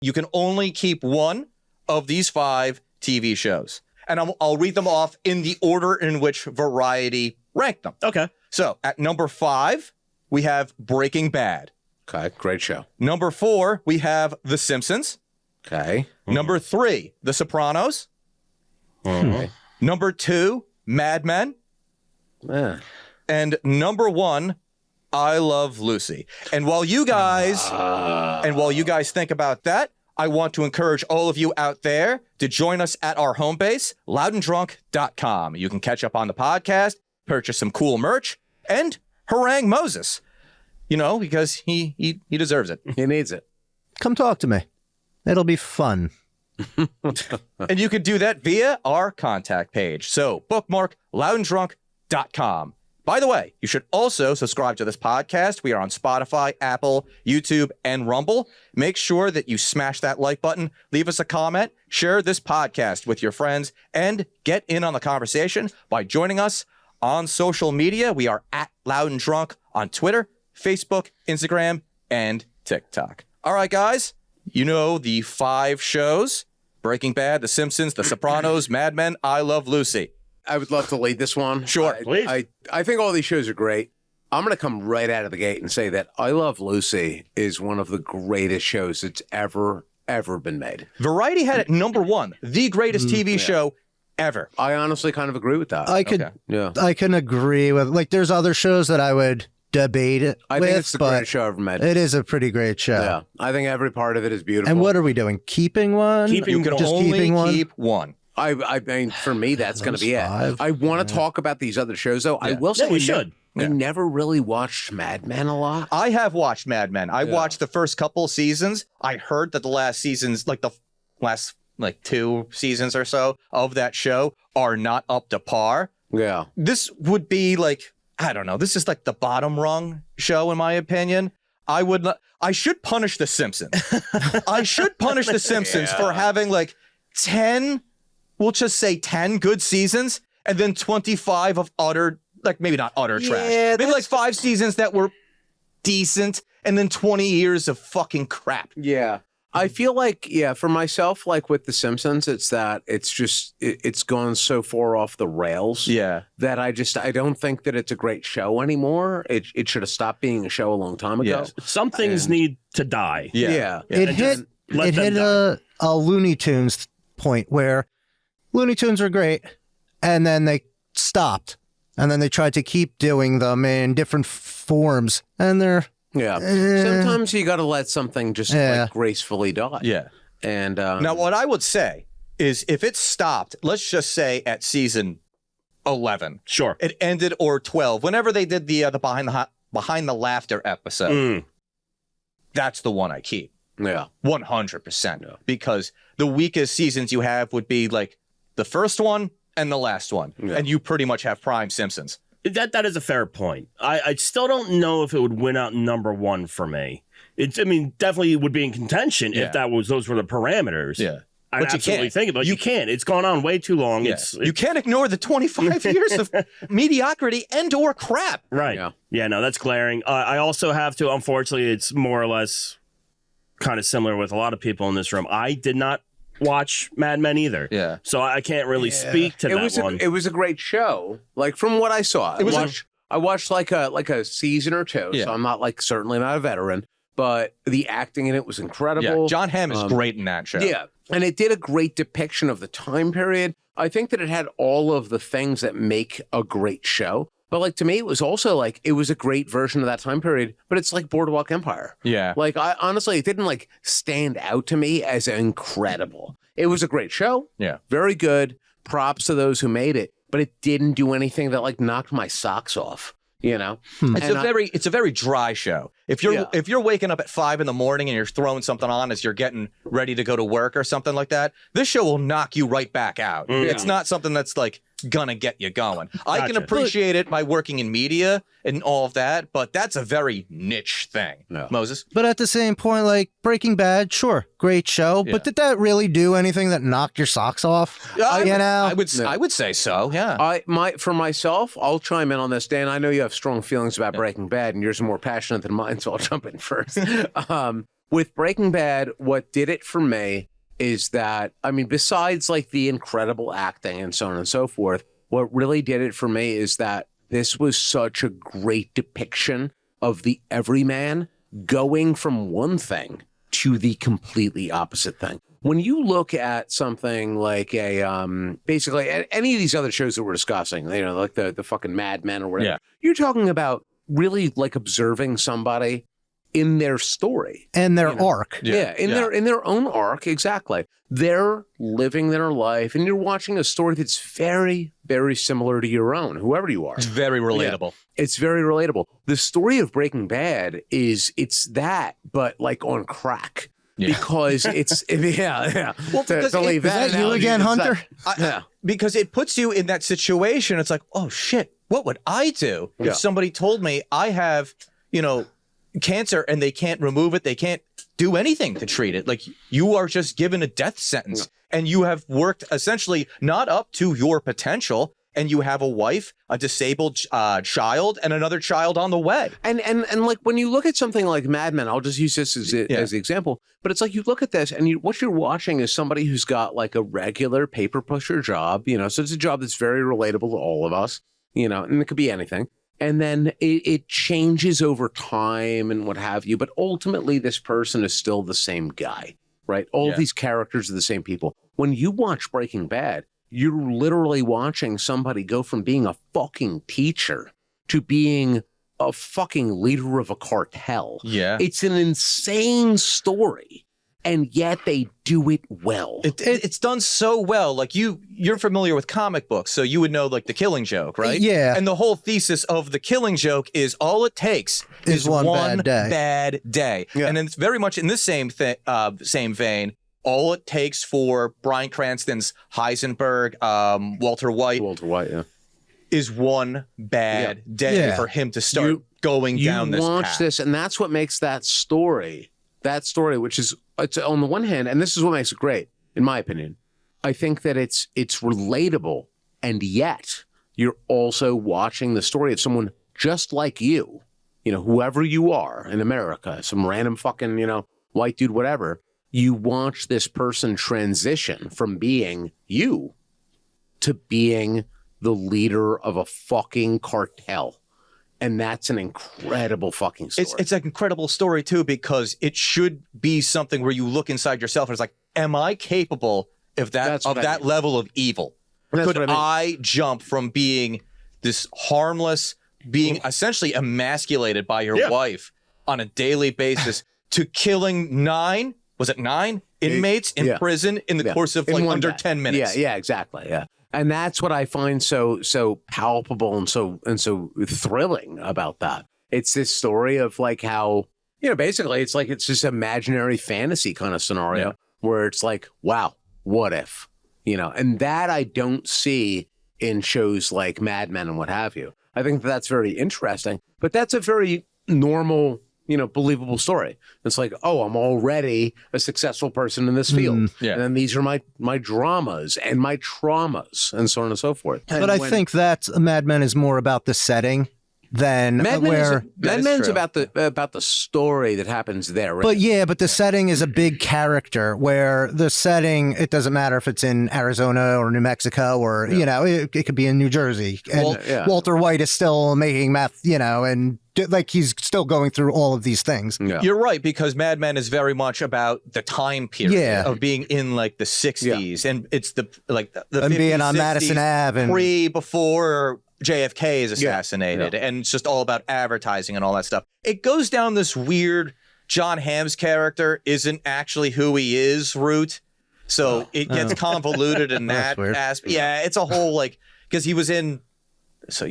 You can only keep one of these 5 TV shows. And I'll read them off in the order in which Variety ranked them. Okay. So at number 5, we have Breaking Bad. Okay, great show. Number 4, we have The Simpsons. Okay. Number 3, The Sopranos. Okay. Number 2, Mad Men. Yeah. And number 1, I Love Lucy. And while you guys think about that, I want to encourage all of you out there to join us at our home base, loudanddrunk.com. You can catch up on the podcast, purchase some cool merch, and harangue Moses. You know, because he deserves it. He needs it. Come talk to me. It'll be fun. And you could do that via our contact page. So bookmark loudanddrunk.com. By the way, you should also subscribe to this podcast. We are on Spotify, Apple, YouTube, and Rumble. Make sure that you smash that like button, leave us a comment, share this podcast with your friends, and get in on the conversation by joining us on social media. We are at Loud and Drunk on Twitter, Facebook, Instagram, and TikTok. All right, guys, you know the 5 shows: Breaking Bad, The Simpsons, The Sopranos, Mad Men, I Love Lucy. I would love to lead this one. Sure, please. I think all these shows are great. I'm going to come right out of the gate and say that I Love Lucy is one of the greatest shows that's ever been made. Variety had it number 1, the greatest TV show ever. I honestly kind of agree with that. I could, Yeah. I can agree with, like, there's other shows that I would debate it I with, think it's the but greatest show ever made. it is a pretty great show. Yeah. I think every part of it is beautiful. And what are we doing? Keeping one? You can Just only keeping one? keep one. I mean, for me, that's going to be 5. it. I want to talk about these other shows, though. I will say we should. We never really watched Mad Men a lot. I have watched Mad Men. I watched the first couple seasons. I heard that the last seasons, like the last 2 seasons or so of that show, are not up to par. Yeah. This would be like, I don't know. This is like the bottom rung show, in my opinion. I should punish The Simpsons. I should punish The Simpsons for having like 10, we'll just say 10 good seasons, and then 25 of utter, like maybe not utter trash. Maybe like 5 seasons that were decent, and then 20 years of fucking crap. Yeah. I feel like, for myself, like with The Simpsons, it's that it's gone so far off the rails that I don't think that it's a great show anymore. It should have stopped being a show a long time ago. Yes. Some things need to die. Yeah. It hit a Looney Tunes point where Looney Tunes were great, and then they stopped, and then they tried to keep doing them in different forms, and they're... Yeah. Sometimes you got to let something just like gracefully die. Yeah. And now what I would say is if it stopped, let's just say at season 11. Sure. It ended, or 12, whenever they did the behind the laughter episode. That's the one I keep. Yeah. 100%. Because the weakest seasons you have would be like the first one and the last one. Yeah. And you pretty much have prime Simpsons. That is a fair point. I still don't know if it would win out number 1 for me. Definitely would be in contention if those were the parameters. Yeah. I'd But absolutely think about it. You can't. It's gone on way too long. Yeah. You can't ignore the 25 years of mediocrity and or crap. Right. Yeah, no, that's glaring. I also have to, unfortunately, it's more or less kind of similar with a lot of people in this room. I did not watch Mad Men either. Yeah. So I can't really speak to that one. It was a great show. Like from what I saw, I watched like a season or 2. So I'm not certainly not a veteran, but the acting in it was incredible. Yeah. John Hamm is great in that show. Yeah. And it did a great depiction of the time period. I think that it had all of the things that make a great show. But to me, it was also it was a great version of that time period, but it's like Boardwalk Empire. Yeah. I honestly, it didn't stand out to me as incredible. It was a great show. Yeah. Very good. Props to those who made it, but it didn't do anything that knocked my socks off. You know, it's a very dry show. If you're waking up at 5 a.m. and you're throwing something on as you're getting ready to go to work or something like that, this show will knock you right back out. It's not something that's gonna get you going. I can appreciate it by working in media and all of that, but that's a very niche thing. No. Moses? But at the same point, Breaking Bad, sure, great show, but did that really do anything that knocked your socks off? I would say so, yeah. For myself, I'll chime in on this. Dan, I know you have strong feelings about Breaking Bad, and yours are more passionate than mine, so I'll jump in first. with Breaking Bad, what did it for me is that, I mean, besides like the incredible acting and so on and so forth, what really did it for me is that this was such a great depiction of the everyman going from one thing to the completely opposite thing. When you look at something like basically any of these other shows that we're discussing, like the fucking Mad Men or whatever, you're talking about really like observing somebody in their story and their arc. In their own arc, exactly. They're living their life, and you're watching a story that's very, very similar to your own, whoever you are. It's very relatable. It's very relatable. The story of Breaking Bad it's that, but like on crack. Because it's Well, is that you again, Hunter? Because it puts you in that situation. It's like, oh shit, what would I do if somebody told me I have, cancer and they can't remove it, they can't do anything to treat it? Like, you are just given a death sentence, and you have worked essentially not up to your potential. And you have a wife, a disabled child, and another child on the way. And like when you look at something like Mad Men, I'll just use this as the example. But it's like you look at this, and what you're watching is somebody who's got like a regular paper pusher job. So it's a job that's very relatable to all of us. And it could be anything. And then it changes over time and what have you. But ultimately, this person is still the same guy, right? All of these characters are the same people. When you watch Breaking Bad, you're literally watching somebody go from being a fucking teacher to being a fucking leader of a cartel. Yeah. It's an insane story, and yet they do it well. It's done so well. Like, you're familiar with comic books, so you would know like The Killing Joke, right? Yeah. And the whole thesis of The Killing Joke is all it takes is one bad day. Yeah. And it's very much in this same vein. All it takes for Bryan Cranston's Heisenberg, Walter White, is one bad day for him to start going down this path. You launch this, and that's what makes that story, which is, it's on the one hand, and this is what makes it great, in my opinion. I think that it's relatable, and yet you're also watching the story of someone just like you, whoever you are in America, some random fucking, white dude, whatever. You watch this person transition from being you to being the leader of a fucking cartel. And that's an incredible fucking story. It's an incredible story, too, because it should be something where you look inside yourself and it's like, am I capable of that level of evil? Could I jump from being this harmless, being essentially emasculated by your wife on a daily basis to killing 9 inmates in prison in the course of like under 10 minutes? Yeah, exactly. Yeah. And that's what I find so palpable and so thrilling about that. It's this story of like how, basically it's like it's this imaginary fantasy kind of scenario where it's like, wow, what if? And that I don't see in shows like Mad Men and what have you. I think that's very interesting, but that's a very normal, believable story. It's like, oh, I'm already a successful person in this field. And then these are my dramas and my traumas and so on and so forth. But I think that Mad Men is more about the setting than Mad Men's about the story that happens there. Right? But the setting is a big character where the setting, it doesn't matter if it's in Arizona or New Mexico or, it could be in New Jersey. And Walter White is still making meth, and like he's still going through all of these things. Yeah. You're right, because Mad Men is very much about the time period of being in like the 60s, and it's the 50s, being on Madison Ave before JFK is assassinated, and it's just all about advertising and all that stuff. It goes down this weird John Hamm's character isn't actually who he is route, so it gets convoluted in that aspect. Yeah, it's a whole because he was in. So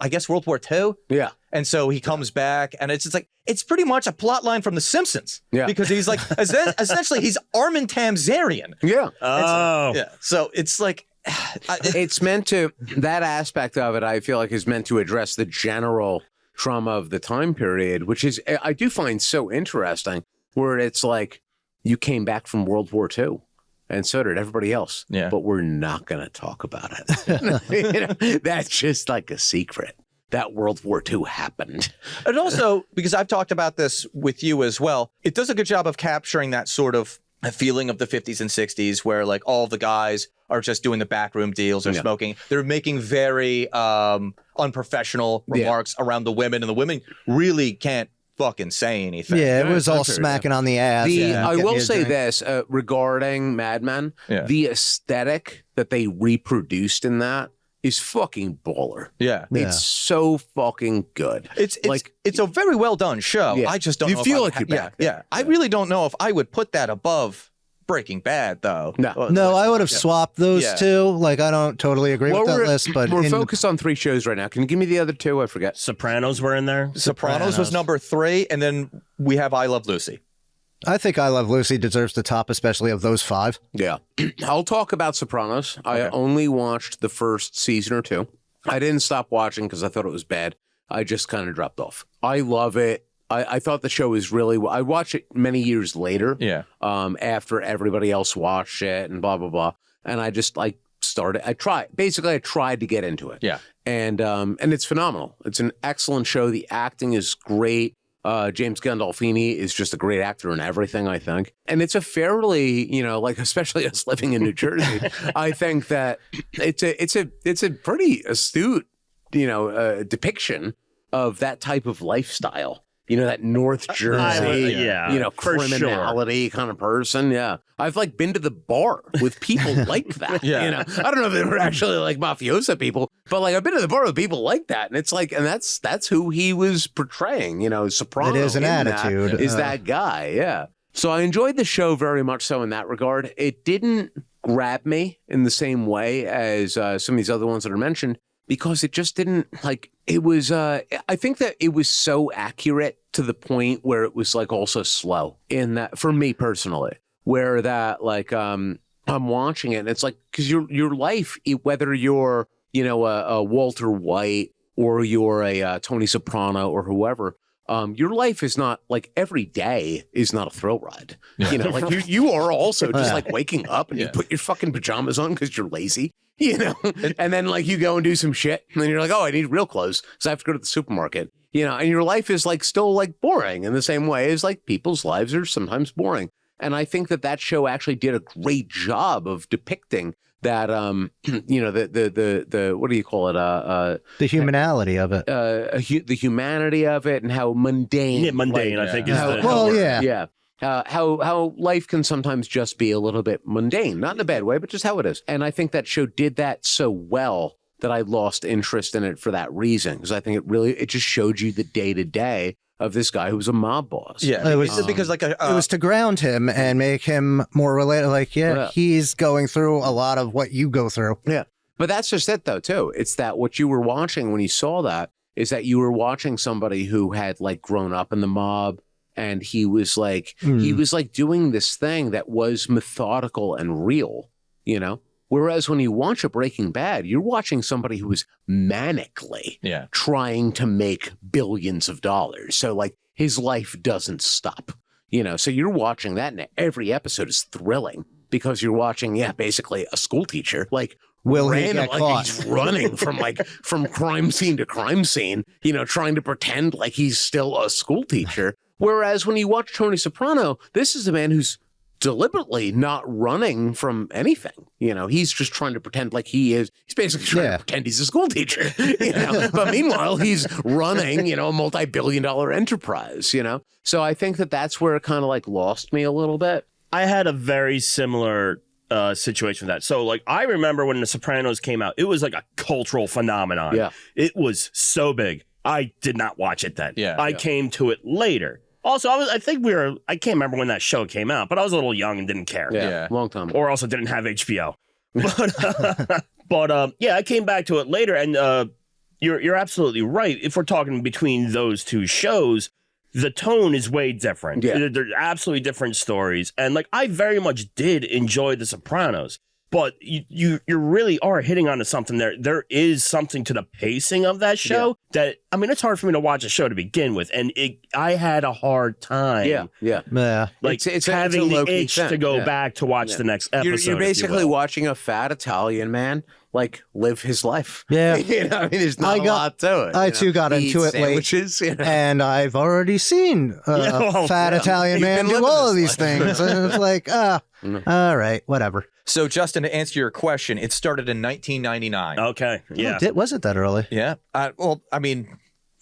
I guess World War II? Yeah. And so he comes back, and it's just like, it's pretty much a plot line from The Simpsons. Yeah. Because he's like, essentially, he's Armin Tamzarian. Yeah. Oh. Yeah. So it's like, it's meant to, that aspect of it, I feel like is meant to address the general trauma of the time period, which is, I do find so interesting, where it's like, you came back from World War II. And so did everybody else. Yeah. But we're not going to talk about it. That's just like a secret. that World War II happened. And also, because I've talked about this with you as well, it does a good job of capturing that sort of a feeling of the 50s and 60s where like all the guys are just doing the backroom deals or smoking. They're making very unprofessional remarks around the women, and the women really can't fucking say anything. Yeah, it was all smacking on the ass. I will say this regarding Mad Men, the aesthetic that they reproduced in that is fucking baller. Yeah. It's so fucking good. It's a very well done show. I just don't know. You feel like you're back. Yeah. I really don't know if I would put that above Breaking Bad, though. No, I would have swapped those two. Like, I don't totally agree with that list, but we're focused on 3 shows right now. Can you give me the other 2? I forget. Sopranos were in there. Sopranos was number 3, and then we have I Love Lucy. I think I Love Lucy deserves the top, especially of those 5. Yeah. I'll talk about Sopranos. I only watched the first season or 2. I didn't stop watching because I thought it was bad. I just kind of dropped off. I love it. I thought the show was really... I watched it many years later. Yeah. After everybody else watched it and blah, blah, blah. And I just like started... I tried to get into it. Yeah. And it's phenomenal. It's an excellent show. The acting is great. James Gandolfini is just a great actor in everything, I think. And it's a fairly, like, especially us living in New Jersey, I think that it's a pretty astute, depiction of that type of lifestyle. That North Jersey, criminality kind of person. Yeah. I've like been to the bar with people like that. I don't know if they were actually like mafiosa people, but like I've been to the bar with people like that. And it's like, and that's who he was portraying, Soprano. It is an attitude. Is that guy. Yeah. So I enjoyed the show very much so in that regard. It didn't grab me in the same way as some of these other ones that are mentioned, because it just didn't it was, I think that it was so accurate to the point where it was like also slow in that, for me personally, where that I'm watching it and it's like, because your life, whether you're, a Walter White or you're a Tony Soprano or whoever, your life is not like every day is not a thrill ride. You are also just like waking up and you put your fucking pajamas on because you're lazy. And then like you go and do some shit and then you're like, oh, I need real clothes so I have to go to the supermarket, and your life is like still like boring in the same way as like people's lives are sometimes boring. And I think that show actually did a great job of depicting that, the what do you call it? The humanality of it. The humanity of it and how mundane. Yeah, mundane, I think is the word. Yeah. How life can sometimes just be a little bit mundane, not in a bad way, but just how it is. And I think that show did that so well that I lost interest in it for that reason, because I think it just showed you the day to day of this guy who was a mob boss. Yeah, it was because like it was to ground him and make him more related. Like, he's going through a lot of what you go through. Yeah, but that's just it though too. It's that what you were watching when you saw that is that you were watching somebody who had like grown up in the mob. And he was like, doing this thing that was methodical and real, Whereas when you watch a Breaking Bad, you're watching somebody who is manically trying to make billions of dollars. So like his life doesn't stop, So you're watching that and every episode is thrilling because you're watching, basically a school teacher, like, will he get caught? He's running from crime scene to crime scene, trying to pretend like he's still a school teacher. Whereas when you watch Tony Soprano, this is a man who's deliberately not running from anything. He's just trying to pretend like he is. He's basically trying to pretend he's a school teacher. But meanwhile, he's running, a multi-billion-dollar enterprise. So I think that that's where it kind of like lost me a little bit. I had a very similar situation with that. So like I remember when The Sopranos came out, it was like a cultural phenomenon. Yeah, it was so big. I did not watch it then. I came to it later. Also, I can't remember when that show came out, but I was a little young and didn't care. Yeah. Long time. Or also didn't have HBO. But I came back to it later, and you're absolutely right. If we're talking between those two shows, the tone is way different. Yeah. They're absolutely different stories. And like I very much did enjoy The Sopranos. But you really are hitting onto something there. There is something to the pacing of that show that I mean, it's hard for me to watch a show to begin with, and I had a hard time. Yeah. Like it's having the low-key itch to thing. go back to watch the next episode. You're basically if you will. watching a fat Italian man like live his life. Yeah. You know, I mean, there's not a lot to it. I too got into it late, and I've already seen a fat Italian man do all of these things. And it's like, all right, whatever. So, Justin, to answer your question, it started in 1999. Okay, yeah. Was it that early? Yeah. Well, I mean,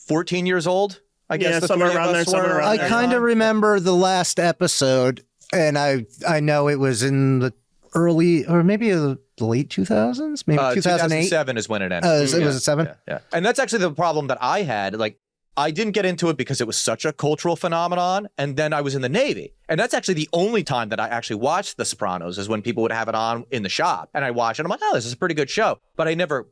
14 years old, I guess. Somewhere around there. I kind of remember the last episode, and I know it was in the early, or maybe the late 2000s, maybe 2008. 2007 is when it ended. It was a 7? Yeah. And that's actually the problem that I had. Like, I didn't get into it because it was such a cultural phenomenon, and then I was in the Navy. And that's actually the only time that I actually watched The Sopranos, is when people would have it on in the shop, and I watch it, and I'm like, oh, this is a pretty good show. But I never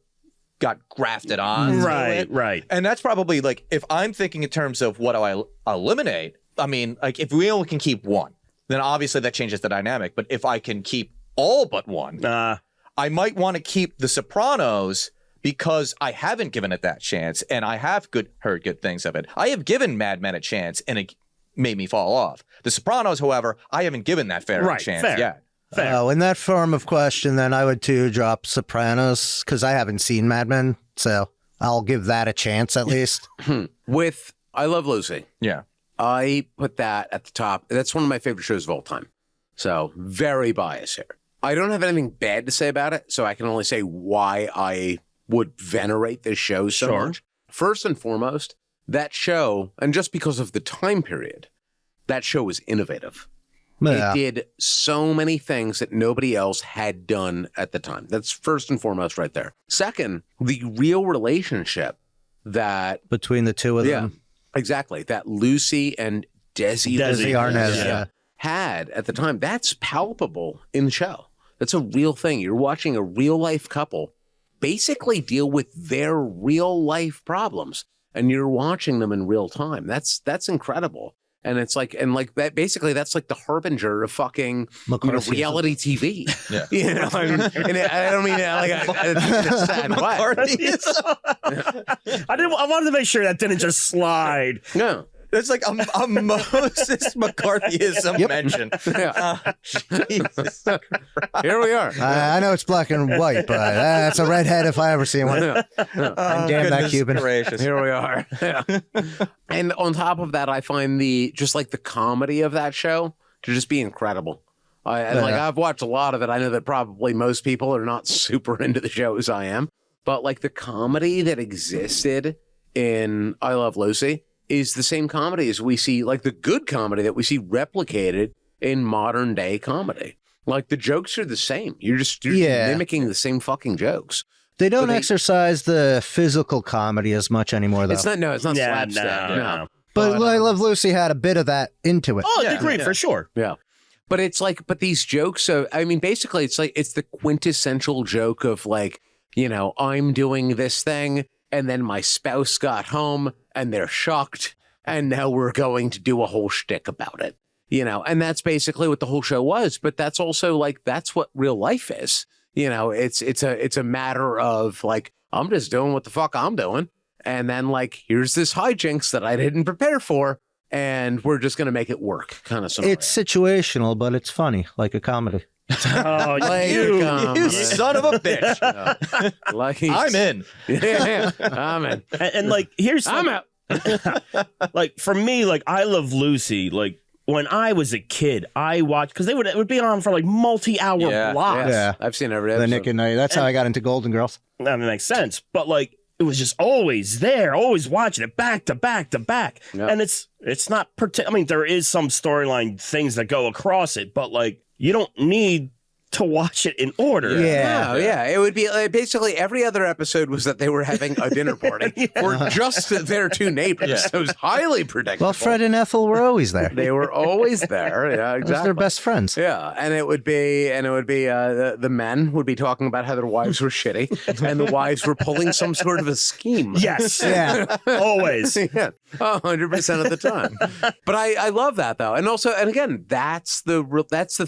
got grafted on. Right. And that's probably, like, if I'm thinking in terms of what do I eliminate, I mean, like, if we only can keep one, then obviously that changes the dynamic. But if I can keep all but one, I might want to keep The Sopranos, because I haven't given it that chance, and I have heard good things of it. I have given Mad Men a chance, and it made me fall off. The Sopranos, however, I haven't given that chance yet. Fair. Oh, in that form of question, then I would too drop Sopranos, because I haven't seen Mad Men, so I'll give that a chance at least. With I Love Lucy. Yeah. I put that at the top. That's one of my favorite shows of all time. So very biased here. I don't have anything bad to say about it, so I can only say why I would venerate this show so much. First and foremost, that show, and just because of the time period, that show was innovative. Yeah. It did so many things that nobody else had done at the time. That's first and foremost right there. Second, the real relationship that... between the two of them. Exactly. That Lucy and Desi Arnaz had at the time, that's palpable in the show. That's a real thing. You're watching a real life couple basically deal with their real life problems, and you're watching them in real time. That's incredible. And it's like, that basically that's like the harbinger of fucking reality TV. Yeah. You know, I don't mean like a sad way. I wanted to make sure that didn't just slide. No. It's like a Moses McCarthyism mention. Jesus Christ. Here we are. I know it's black and white, but that's a redhead if I ever see one. Oh, damn that Cuban. Gracious. Here we are. Yeah. And on top of that, I find the comedy of that show to just be incredible. I've watched a lot of it. I know that probably most people are not super into the show as I am, but like the comedy that existed in I Love Lucy is the same comedy as we see, like the good comedy that we see replicated in modern day comedy. Like the jokes are the same. You're just mimicking the same fucking jokes. They don't exercise the physical comedy as much anymore, though. It's not slapstick. No. But I Love Lucy had a bit of that into it. Oh, degree for sure. Yeah. But it's like, these jokes, basically it's like, it's the quintessential joke of like, you know, I'm doing this thing and then my spouse got home and they're shocked and now we're going to do a whole shtick about it, you know, and that's basically what the whole show was. But that's also like, that's what real life is. You know, it's a matter of like, I'm just doing what the fuck I'm doing. And then like, here's this hijinks that I didn't prepare for. And we're just going to make it work kind of scenario. It's situational, but it's funny, like a comedy. Oh, you son of a bitch. I'm in. Yeah, I'm in. And like, I'm out. Like, for me, like, I Love Lucy, like, when I was a kid, I watched, because it would be on for like multi-hour blocks. Yeah, I've seen every episode. The Nick and Night. That's how I got into Golden Girls. That makes sense. But like, it was just always there, always watching it back to back to back. Yep. And it's not, I mean, there is some storyline things that go across it, but like, you don't need to watch it in order. Yeah. It would be basically every other episode was that they were having a dinner party or just their two neighbors. Yeah. So it was highly predictable. Well, Fred and Ethel were always there. They were always there. Yeah, exactly. Those are their best friends. Yeah, and it would be the men would be talking about how their wives were shitty, and the wives were pulling some sort of a scheme. Yes. Yeah. Always. Yeah. 100% of the time. But I love that though, and again, that's the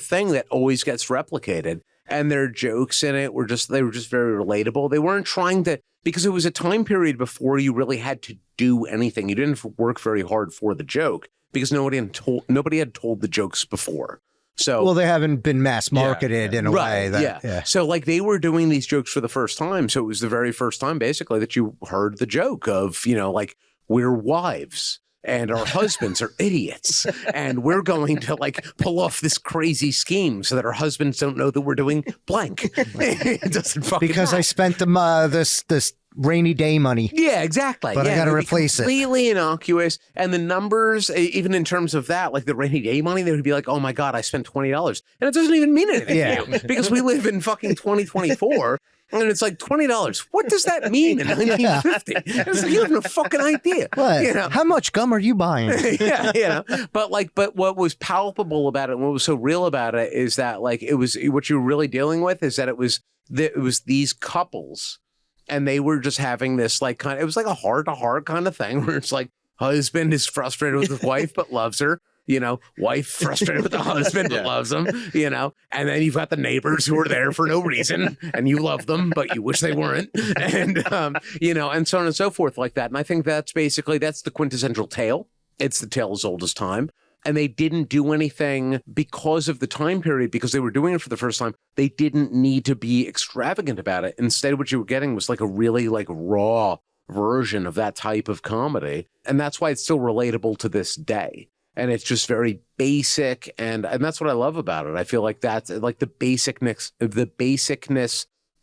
thing that always gets replicated. And their jokes in it were just very relatable. They weren't trying to because it was a time period before you really had to do anything. You didn't work very hard for the joke because nobody had told the jokes before. So, well, they haven't been mass marketed in a way. That, So like they were doing these jokes for the first time. So it was the very first time basically that you heard the joke of, like we're wives and our husbands are idiots and we're going to like pull off this crazy scheme so that our husbands don't know that we're doing blank. It doesn't fucking because matter. I spent them this rainy day money. Yeah, exactly. But I got to replace it. Completely innocuous. And the numbers, even in terms of that, like the rainy day money, they would be like, oh my God, I spent $20. And it doesn't even mean anything to you because we live in fucking 2024. And it's like $20. What does that mean in 1950? It's like, you have no fucking idea. What? How much gum are you buying? But what was palpable about it, and what was so real about it, is that like it was what you were really dealing with is that it was these couples, and they were just having this like it was like a heart to heart kind of thing where it's like husband is frustrated with his wife but loves her. Wife frustrated with the husband but loves him, and then you've got the neighbors who are there for no reason and you love them, but you wish they weren't. And, and so on and so forth like that. And I think that's the quintessential tale. It's the tale as old as time. And they didn't do anything because of the time period, because they were doing it for the first time. They didn't need to be extravagant about it. Instead, what you were getting was like a really like raw version of that type of comedy. And that's why it's still relatable to this day. And it's just very basic, and that's what I love about it. I feel like that's like the basicness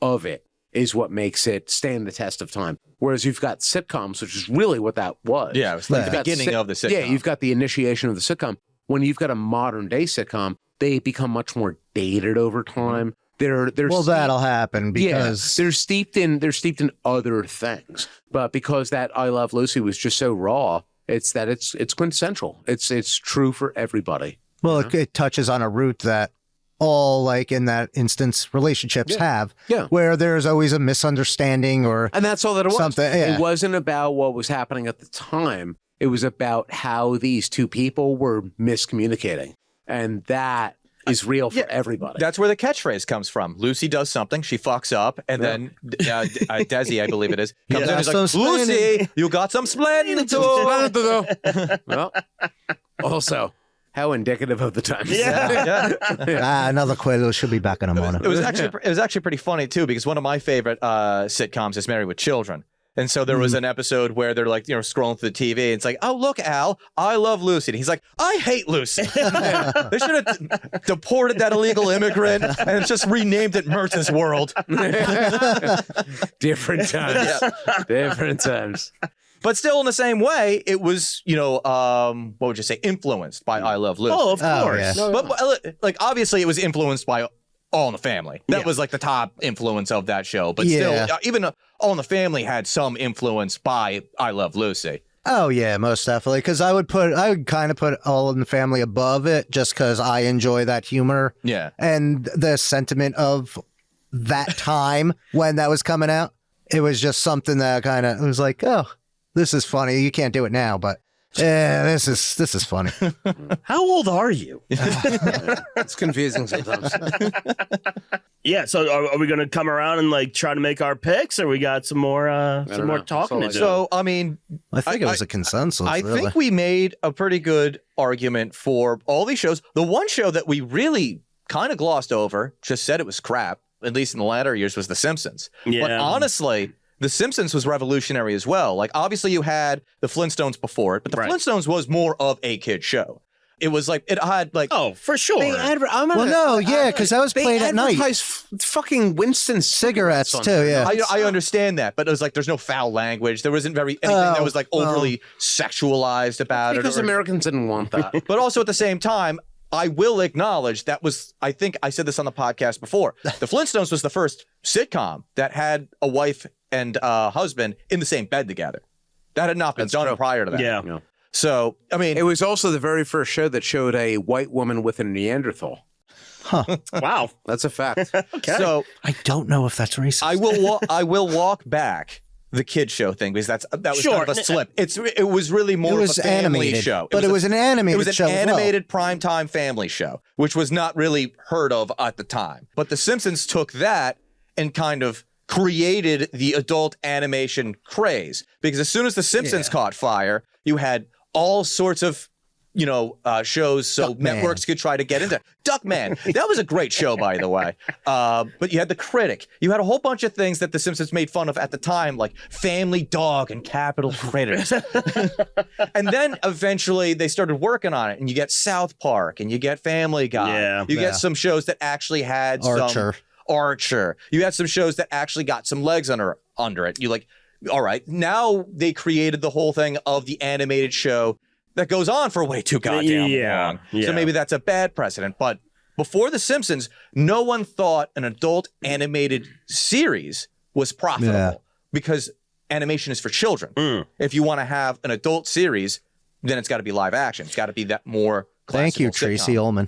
of it is what makes it stand the test of time. Whereas you've got sitcoms, which is really what that was. Yeah, it was like the beginning of the sitcom. Yeah, you've got the initiation of the sitcom. When you've got a modern day sitcom, they become much more dated over time. They're that'll happen because they're steeped in other things. But because that I Love Lucy was just so raw, it's quintessential. It's true for everybody. Well, it touches on a root that all, like in that instance, relationships have, where there's always a misunderstanding and that's all that it was. Something, yeah. It wasn't about what was happening at the time. It was about how these two people were miscommunicating, and that is real for everybody. That's where the catchphrase comes from. Lucy does something, she fucks up, and then Desi, I believe it is, comes in and is like, Lucy, you got some splendid. Well, also, how indicative of the times. Another Quaalude should be back in a moment. It was actually pretty funny too, because one of my favorite sitcoms is Married with Children. And so there was an episode where they're like, scrolling through the TV, and it's like, oh, look, Al, I love Lucy. And he's like, I hate Lucy. They should have deported that illegal immigrant and just renamed it Merton's World. Different times. Different times. But still in the same way, it was, what would you say, influenced by I Love Lucy. Oh, of course. Yeah. But like, obviously it was influenced by All in the Family. That was like the top influence of that show. But still, even All in the Family had some influence by I Love Lucy. Oh yeah, most definitely. Because I would kind of put All in the Family above it, just because I enjoy that humor. Yeah, and the sentiment of that time when that was coming out. It was just something that it was like, oh, this is funny. You can't do it now, but. Yeah, this is funny. How old are you? It's confusing sometimes. Yeah, so are we going to come around and like try to make our picks, or we got some more talking to do? So I mean, I think it was a consensus. I think we made a pretty good argument for all these shows. The one show that we really kind of glossed over, just said it was crap, at least in the latter years, was The Simpsons. Yeah. But honestly, The Simpsons was revolutionary as well. Like, obviously you had the Flintstones before it, but the Flintstones was more of a kid show. It was like, it had like... Oh, for sure. Because that was played at night. They advertised fucking Winston cigarettes too, yeah. I understand that, but it was like, there's no foul language. There wasn't anything that was like overly sexualized about it. Because Americans didn't want that. But also at the same time, I will acknowledge that was, I think I said this on the podcast before, the Flintstones was the first sitcom that had a wife and husband in the same bed together. That had not been done prior to that. Yeah. So, I mean... It was also the very first show that showed a white woman with a Neanderthal. Huh. Wow. That's a fact. Okay. So, I don't know if that's racist. I will walk back the kid show thing, because that was kind of a slip. It was really more of a family show. But it was an animated show. It was an animated primetime family show, which was not really heard of at the time. But The Simpsons took that and kind of created the adult animation craze. Because as soon as The Simpsons caught fire, you had all sorts of shows so networks could try to get into. Duckman, that was a great show, by the way. But you had The Critic. You had a whole bunch of things that The Simpsons made fun of at the time, like Family Dog and Capital Critters. And then eventually they started working on it, and you get South Park, and you get Family Guy. Yeah. You get some shows that actually had Archer. You had some shows that actually got some legs under it. You all right, now they created the whole thing of the animated show that goes on for way too goddamn long. So maybe that's a bad precedent. But before The Simpsons, no one thought an adult animated series was profitable because animation is for children. If you want to have an adult series, then it's got to be live action. It's got to be that more classical Thank you, Tracy Ullman.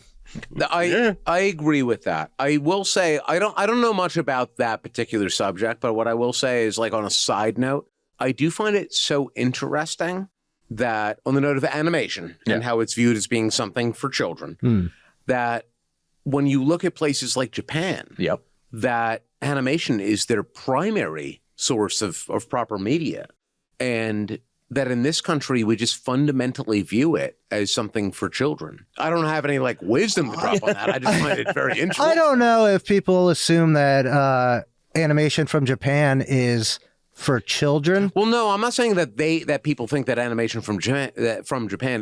I agree with that. I will say I don't know much about that particular subject, but what I will say is, like, on a side note, I do find it so interesting that on the note of animation and how it's viewed as being something for children, that when you look at places like Japan, that animation is their primary source of proper media. And that in this country, we just fundamentally view it as something for children. I don't have any wisdom to drop on that. I just find it very interesting. I don't know if people assume that animation from Japan is for children. Well, no, I'm not saying that people think that animation from Japan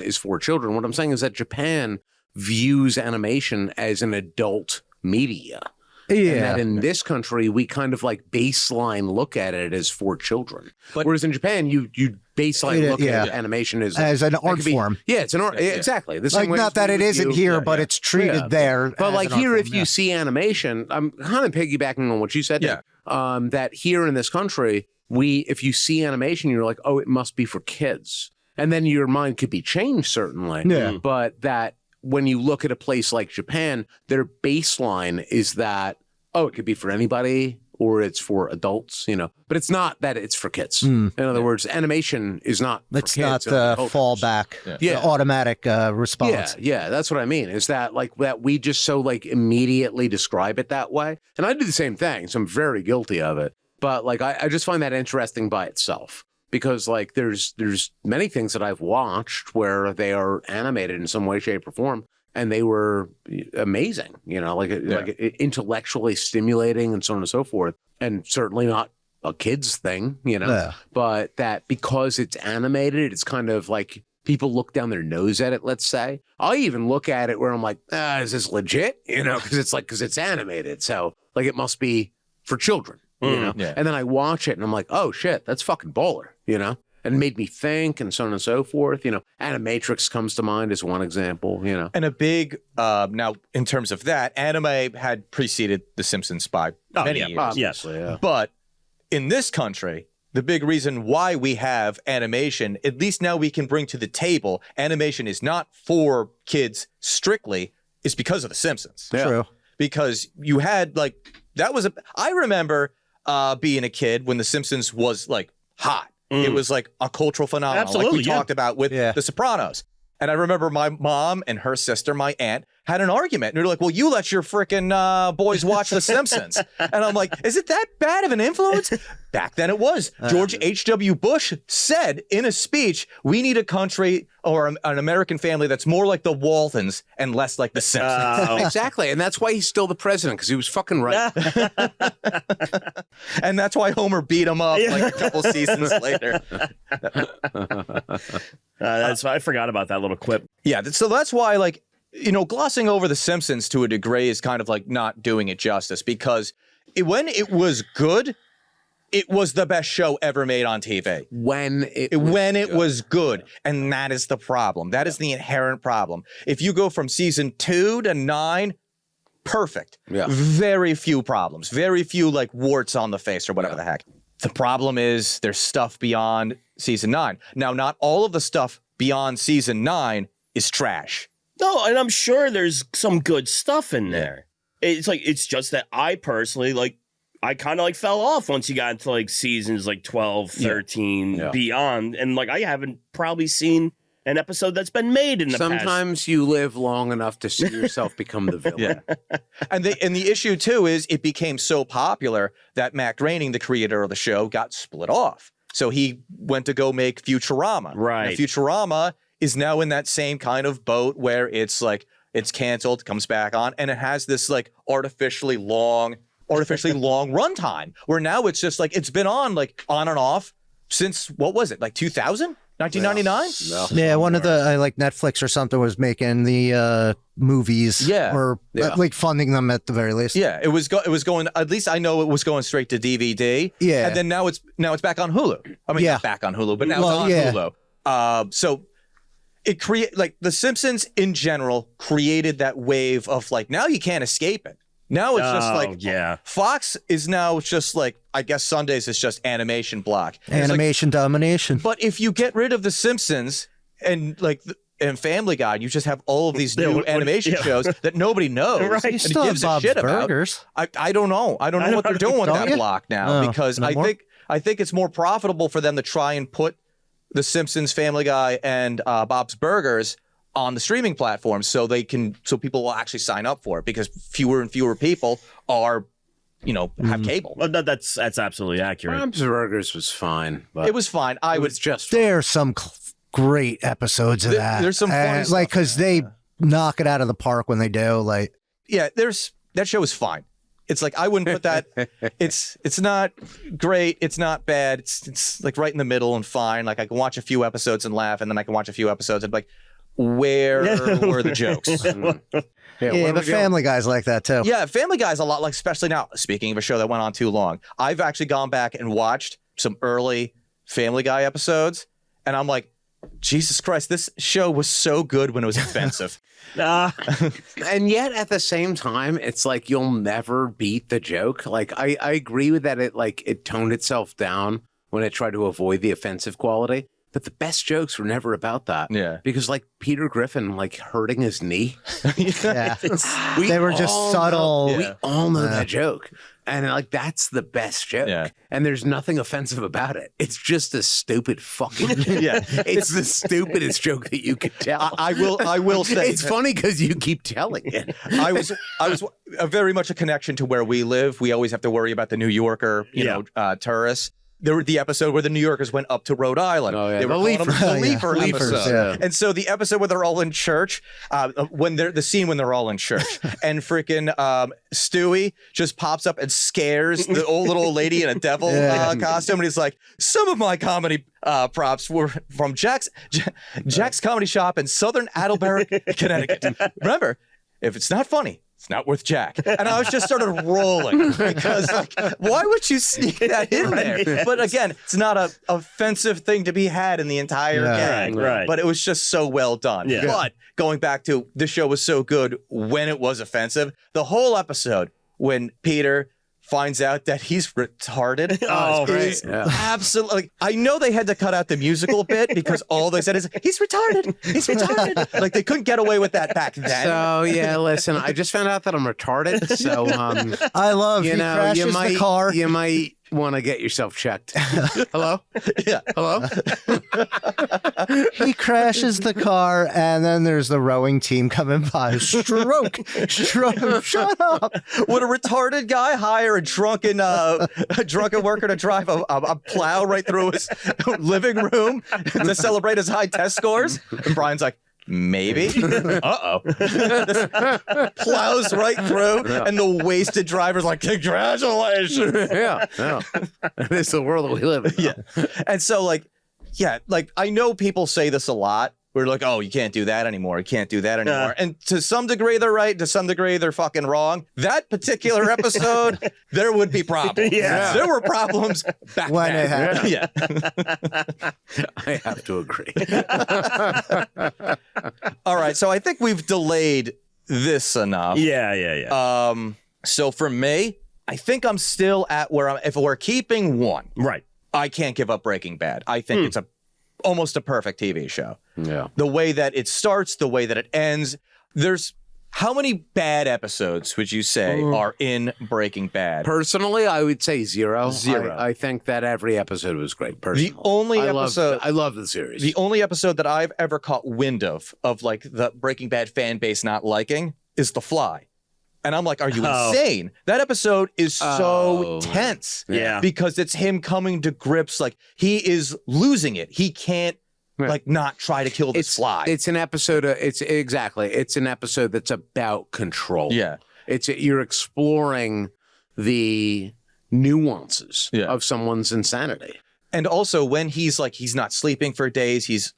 is for children. What I'm saying is that Japan views animation as an adult media. Yeah. And that in this country, we kind of baseline look at it as for children. Whereas in Japan, you baseline look at animation as an art form. Yeah, it's an art. Exactly. The same way not that it isn't here, but it's treated there. But here, if you see animation, I'm kind of piggybacking on what you said. That here in this country, if you see animation, you're like, oh, it must be for kids. And then your mind could be changed, certainly. Yeah. But that when you look at a place like Japan, their baseline is that, oh, it could be for anybody or it's for adults, But it's not that it's for kids. In other words, animation is not for kids. It's not the fallback, the automatic response. Yeah, that's what I mean, is that that we just so immediately describe it that way. And I do the same thing, so I'm very guilty of it. But I just find that interesting by itself. Because there's many things that I've watched where they are animated in some way, shape, or form, and they were amazing, like intellectually stimulating and so on and so forth, and certainly not a kid's thing, but that because it's animated, it's kind of like people look down their nose at it. Let's say I even look at it where I'm like, is this legit? Because it's animated, so it must be for children. And then I watch it and I'm like, oh shit, that's fucking baller, and made me think and so on and so forth. Animatrix comes to mind as one example, And a big, now in terms of that, anime had preceded The Simpsons by many years. Obviously, But in this country, the big reason why we have animation, at least now we can bring to the table, animation is not for kids strictly, is because of The Simpsons. Yeah. True. Because you had I remember being a kid when The Simpsons was hot. It was a cultural phenomenon. Absolutely, we talked about with The Sopranos. And I remember my mom and her sister, my aunt, had an argument. And they're like, well, you let your freaking boys watch The Simpsons. And I'm like, is it that bad of an influence? Back then it was. George H.W. Bush said in a speech, we need a country or an American family that's more like the Waltons and less like The Simpsons. Exactly. And that's why he's still the president, because he was fucking right. And that's why Homer beat him up a couple seasons later. I forgot about that little quip. Yeah, so that's why, glossing over The Simpsons to a degree is kind of not doing it justice, because when it was good, it was the best show ever made on TV. When it was good. And that is the problem. That is the inherent problem. If you go from season 2 to 9, perfect. Yeah. Very few problems. Very few warts on the face or whatever the heck. The problem is there's stuff beyond season 9. Now, not all of the stuff beyond season 9 is trash. No, and I'm sure there's some good stuff in there. It's just that I personally I kind of fell off once you got into seasons 12, 13, beyond. And I haven't probably seen an episode that's been made in the past. Sometimes you live long enough to see yourself become the villain. And the issue too is it became so popular that Matt Groening, the creator of the show, got split off. So he went to go make Futurama. Right. And Futurama is now in that same kind of boat where it's like it's canceled, comes back on, and it has this like artificially long runtime where now it's just like it's been on and off since what was it, like 2000? 1999? Yeah, one of the like Netflix or something was making the movies, or like funding them at the very least. Yeah, it was going. At least I know it was going straight to DVD. Yeah, and then now it's back on Hulu. I mean, not back on Hulu, but now it's on Hulu. So it The Simpsons in general created that wave of like now you can't escape it. Now it's just like Fox is now just like, I guess Sundays is just animation block. Animation domination. But if you get rid of The Simpsons and Family Guy, you just have all of these new animation shows that nobody knows. Right. And still gives Bob's a shit Burgers. about. I don't know. I don't know what they're doing with that block now because I think it's more profitable for them to try and put The Simpsons, Family Guy, and Bob's Burgers on the streaming platform so people will actually sign up for it because fewer and fewer people are, have cable. Well, that's absolutely accurate. Bob's Burgers was fine. But it was fine. There's some great episodes of that. There's some funny stuff. Like, because they knock it out of the park when they do. Like, yeah, that show is fine. It's like I wouldn't put that. It's not great. It's not bad. It's like right in the middle and fine. Like I can watch a few episodes and laugh, and then I can watch a few episodes and be like, where were the jokes? But Family Guy's like that too. Yeah, Family Guy's a lot like, especially now. Speaking of a show that went on too long, I've actually gone back and watched some early Family Guy episodes, and I'm like, Jesus Christ, this show was so good when it was offensive. And yet at the same time, it's like you'll never beat the joke. Like I agree with that. It toned itself down when it tried to avoid the offensive quality. But the best jokes were never about that. Yeah. Because Peter Griffin, hurting his knee. They were just subtle. We all know that joke. And that's the best joke. Yeah. And there's nothing offensive about it. It's just a stupid fucking It's the stupidest joke that you could tell. I will say it's funny because you keep telling it. I was very much a connection to where we live. We always have to worry about the New Yorker, tourists. There were the episode where the New Yorkers went up to Rhode Island. Oh, yeah. They were the Leafer episode. Yeah. And so the episode where they're all in church, when they're all in church, and freaking Stewie just pops up and scares the old little lady in a devil costume, and he's like, "Some of my comedy props were from Jack's Comedy Shop in Southern Attleboro, Connecticut. Remember, if it's not funny, it's not worth Jack." And I was just started rolling because why would you sneak that in there? But again, it's not an offensive thing to be had in the entire gang. Right. But it was just so well done. Yeah. But going back to the show was so good when it was offensive. The whole episode when Peter finds out that he's retarded. Absolutely. I know they had to cut out the musical bit because all they said is, he's retarded. He's retarded. They couldn't get away with that back then. So, listen, I just found out that I'm retarded. So, I love, he crashes the car. You might want to get yourself checked. Hello? Yeah. Hello? He crashes the car, and then there's the rowing team coming by. Stroke. Shut up. Would a retarded guy hire a drunken worker to drive a plow right through his living room to celebrate his high test scores? And Brian's like, maybe. Uh-oh. Plows right through, and the wasted driver's like, congratulations. It's the world that we live in. Yeah. And so, I know people say this a lot. We're like, oh, you can't do that anymore. You can't do that anymore. And to some degree, they're right. To some degree, they're fucking wrong. That particular episode, there would be problems. Yeah. There were problems back when then. it happened. Yeah. I have to agree. All right. So I think we've delayed this enough. Yeah. So for me, I think I'm still at where if we're keeping one. Right. I can't give up Breaking Bad. I think it's almost a perfect TV show. Yeah. The way that it starts, the way that it ends. There's How many bad episodes would you say are in Breaking Bad? Personally, I would say 0. 0. I think that every episode was great. Personally, The only episode I love the series. The only episode that I've ever caught wind of like the Breaking Bad fan base not liking is The Fly. And I'm like, are you insane? That episode is so tense. Yeah. Because it's him coming to grips, like he is losing it. He can't like not try to kill this fly. It's an episode. It's an episode that's about control. Yeah. You're exploring the nuances of someone's insanity. And also when he's not sleeping for days, he's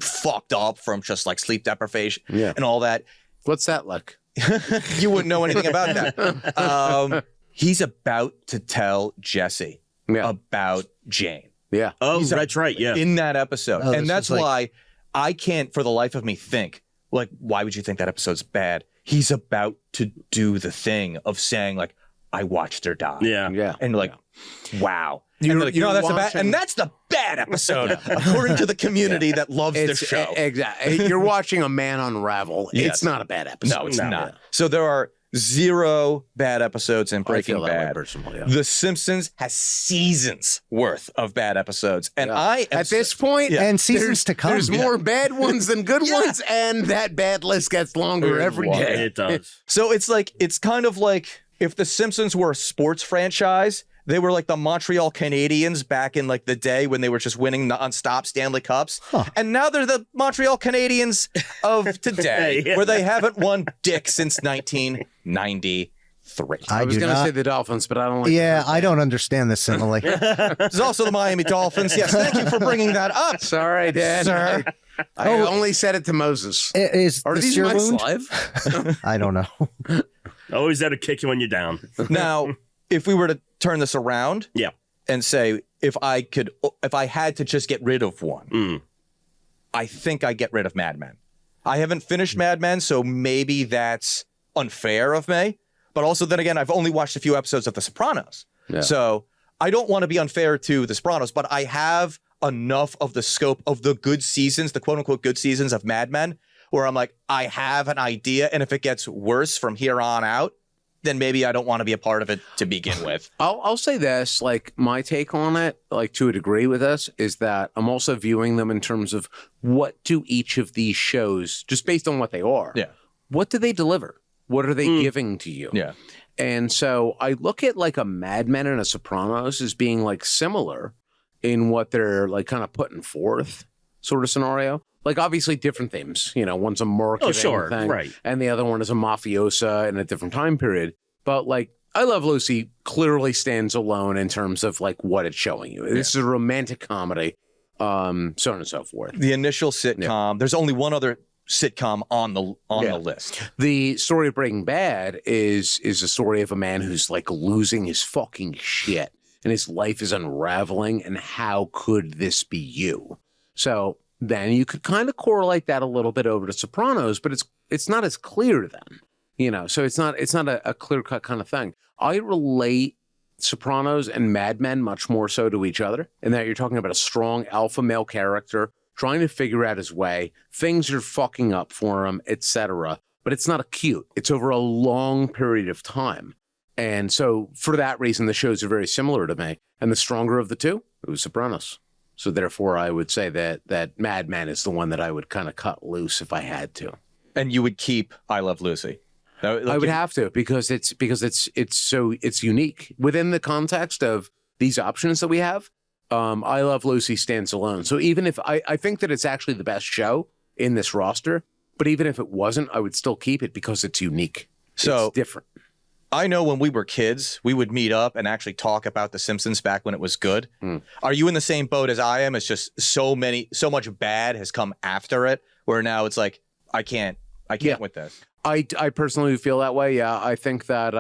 fucked up from just like sleep deprivation and all that. What's that like? You wouldn't know anything about that. He's about to tell Jesse about Jane. Yeah. Oh, that's right. Yeah. In that episode. And that's why I can't for the life of me think, like, why would you think that episode's bad? He's about to do the thing of saying, like, I watched her die. Yeah. Yeah. And like, wow. No, that's that's the bad episode, according to the community that loves the show. Exactly. You're watching a man unravel. Yes. It's not a bad episode. No, it's not. So there are 0 bad episodes in Breaking Bad. The Simpsons has seasons worth of bad episodes. And at this point, and seasons to come. There's more bad ones than good ones, and that bad list gets longer every day. It does. So it's kind of like if the Simpsons were a sports franchise, they were like the Montreal Canadiens back in like the day when they were just winning nonstop Stanley Cups. And now they're the Montreal Canadiens of today, where they haven't won dick since 1993. I was going to say the Dolphins, but I don't like I don't understand this simile. There's also the Miami Dolphins. Yes, thank you for bringing that up. Sorry, Dad. Sir. I only said it to Moses. Are these your my wound? slave? I don't know. Always there to kick you when you're down. Now, if we were to turn this around and say, if I had to just get rid of one, I think I get rid of Mad Men. I haven't finished Mad Men, so maybe that's unfair of me. But also, then again, I've only watched a few episodes of The Sopranos. Yeah. So I don't want to be unfair to The Sopranos, but I have enough of the scope of the good seasons, the quote unquote good seasons of Mad Men, where I'm like, I have an idea. And if it gets worse from here on out, then maybe I don't want to be a part of it to begin with. I'll say this, like my take on it, like to a degree with us, is that I'm also viewing them in terms of what do each of these shows, just based on what they are, what do they deliver? What are they giving to you? Yeah. And so I look at like a Mad Men and a Sopranos as being like similar in what they're like kind of putting forth sort of scenario. Like obviously different themes, you know, one's a marketing thing, right, and the other one is a mafiosa in a different time period. But like I Love Lucy clearly stands alone in terms of like what it's showing you. This is a romantic comedy, so on and so forth. The initial sitcom. There's only one other sitcom on the list. The story of Breaking Bad is a story of a man who's like losing his fucking shit and his life is unraveling, and how could this be you? So then you could kind of correlate that a little bit over to Sopranos, but it's not as clear then, you know. So it's not a clear cut kind of thing. I relate Sopranos and Mad Men much more so to each other, in that you're talking about a strong alpha male character trying to figure out his way. Things are fucking up for him, etc. But it's not acute. It's over a long period of time, and so for that reason, the shows are very similar to me. And the stronger of the two, it was Sopranos. So therefore, I would say that Mad Men is the one that I would kind of cut loose if I had to. And you would keep I Love Lucy. I would have to, because it's unique within the context of these options that we have. I Love Lucy stands alone. So even if I think that it's actually the best show in this roster, but even if it wasn't, I would still keep it because it's unique. So it's different. I know when we were kids, we would meet up and actually talk about The Simpsons back when it was good. Are you in the same boat as I am? It's just so much bad has come after it, where now it's like, I can't with this. I personally feel that way. Yeah. I think that,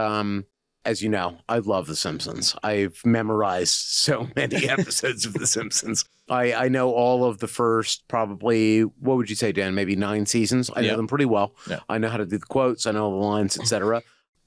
as you know, I love The Simpsons. I've memorized so many episodes of The Simpsons. I know all of the first, probably, what would you say, Dan? Maybe 9 seasons. I know them pretty well. Yeah. I know how to do the quotes. I know the lines, etc.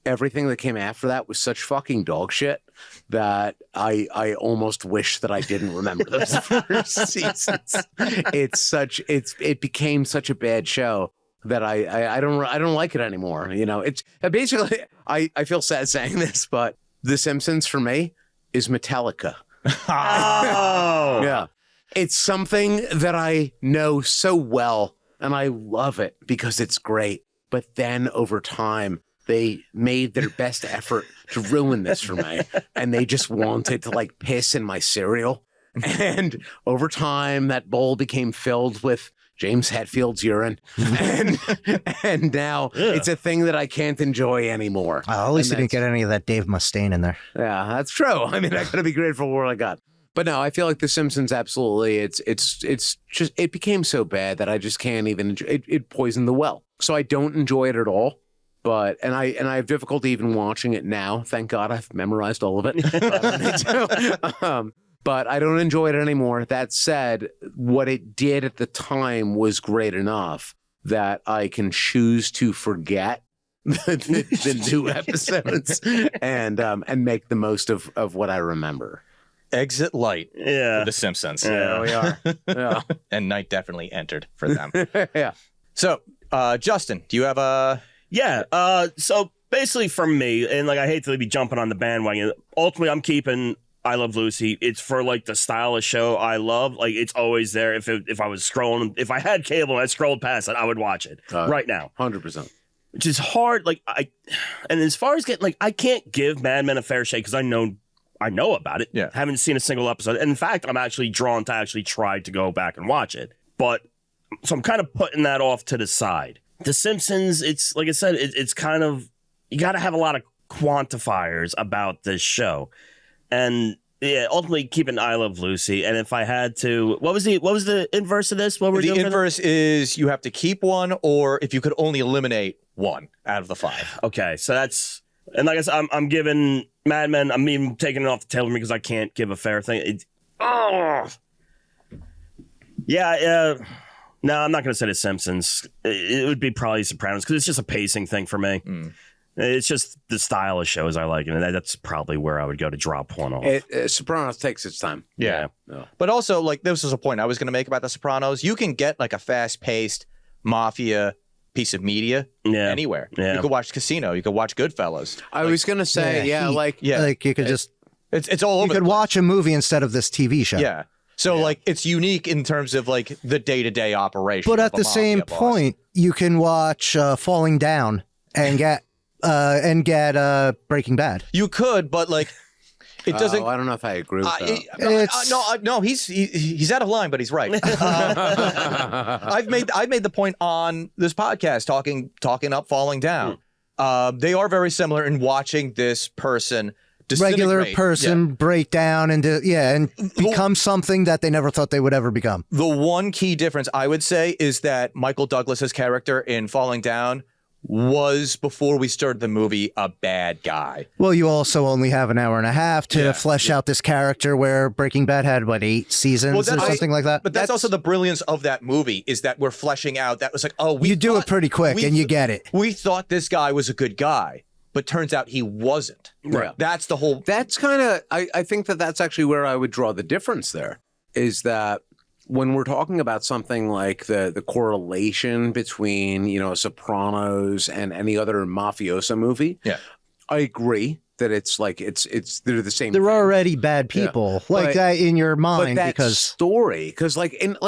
Everything that came after that was such fucking dog shit that I almost wish that I didn't remember those first seasons. It became such a bad show that I don't like it anymore. You know, it's basically, I feel sad saying this, but The Simpsons for me is Metallica. Oh. Yeah. It's something that I know so well and I love it because it's great. But then over time, they made their best effort to ruin this for me. And they just wanted to like piss in my cereal. And over time, that bowl became filled with James Hetfield's urine. And now it's a thing that I can't enjoy anymore. At least you didn't get any of that Dave Mustaine in there. Yeah, that's true. I mean, I got to be grateful for what I got. But no, I feel like The Simpsons absolutely, it's just, it became so bad that I just can't even enjoy it. It poisoned the well. So I don't enjoy it at all. But, and I have difficulty even watching it now. Thank God I've memorized all of it. But I don't enjoy it anymore. That said, what it did at the time was great enough that I can choose to forget the new episodes and make the most of what I remember. Exit light for The Simpsons. Yeah, we are. Yeah. And night definitely entered for them. Yeah. So, Justin, do you have a... Yeah. So basically for me, and like I hate to be jumping on the bandwagon, ultimately I'm keeping I Love Lucy. It's for like the style of show I love. Like it's always there. If I was scrolling, if I had cable and I scrolled past it, I would watch it right now. 100%. Which is hard. Like and as far as getting like, I can't give Mad Men a fair shake because I know about it. Yeah. Haven't seen a single episode. And in fact, I'm actually drawn to actually try to go back and watch it. But so I'm kind of putting that off to the side. The Simpsons, it's like I said, it's kind of, you got to have a lot of quantifiers about this show. And yeah, ultimately keeping I Love Lucy. And if I had to, what was the inverse of this? What were the inverse is you have to keep one, or if you could only eliminate one out of the 5. Okay, so that's, and like I said, I'm giving Mad Men, I'm even taking it off the table because I can't give a fair thing. No, I'm not going to say The Simpsons. It would be probably Sopranos because it's just a pacing thing for me. It's just the style of shows I like, and that's probably where I would go to drop one off. Sopranos takes its time. Yeah. But also, like, this was a point I was going to make about The Sopranos. You can get like a fast-paced mafia piece of media anywhere. Yeah. You could watch Casino. You could watch Goodfellas. I was going to say, like you could just... It's all over. You could watch a movie instead of this TV show. Yeah. So, like, it's unique in terms of, like, the day-to-day operation. But at the same point, you can watch Falling Down and get Breaking Bad. You could, but, like, it doesn't... I don't know if I agree with that. No, he's out of line, but he's right. I've made the point on this podcast talking up Falling Down. They are very similar in watching this person... regular person break down and become something that they never thought they would ever become. The one key difference I would say is that Michael Douglas's character in Falling Down was, before we started the movie, a bad guy. Well, you also only have an hour and a half to flesh out this character, where Breaking Bad had, 8 seasons or something like that? But that's also the brilliance of that movie, is that we're fleshing out, that was like, you do it pretty quick and you get it. We thought this guy was a good guy, but turns out he wasn't. Right. That's the whole... That's kind of... I think that's actually where I would draw the difference there, is that when we're talking about something like the correlation between, Sopranos and any other mafioso movie, I agree that it's like they're the same. They're already bad people that in your mind, but that because story, because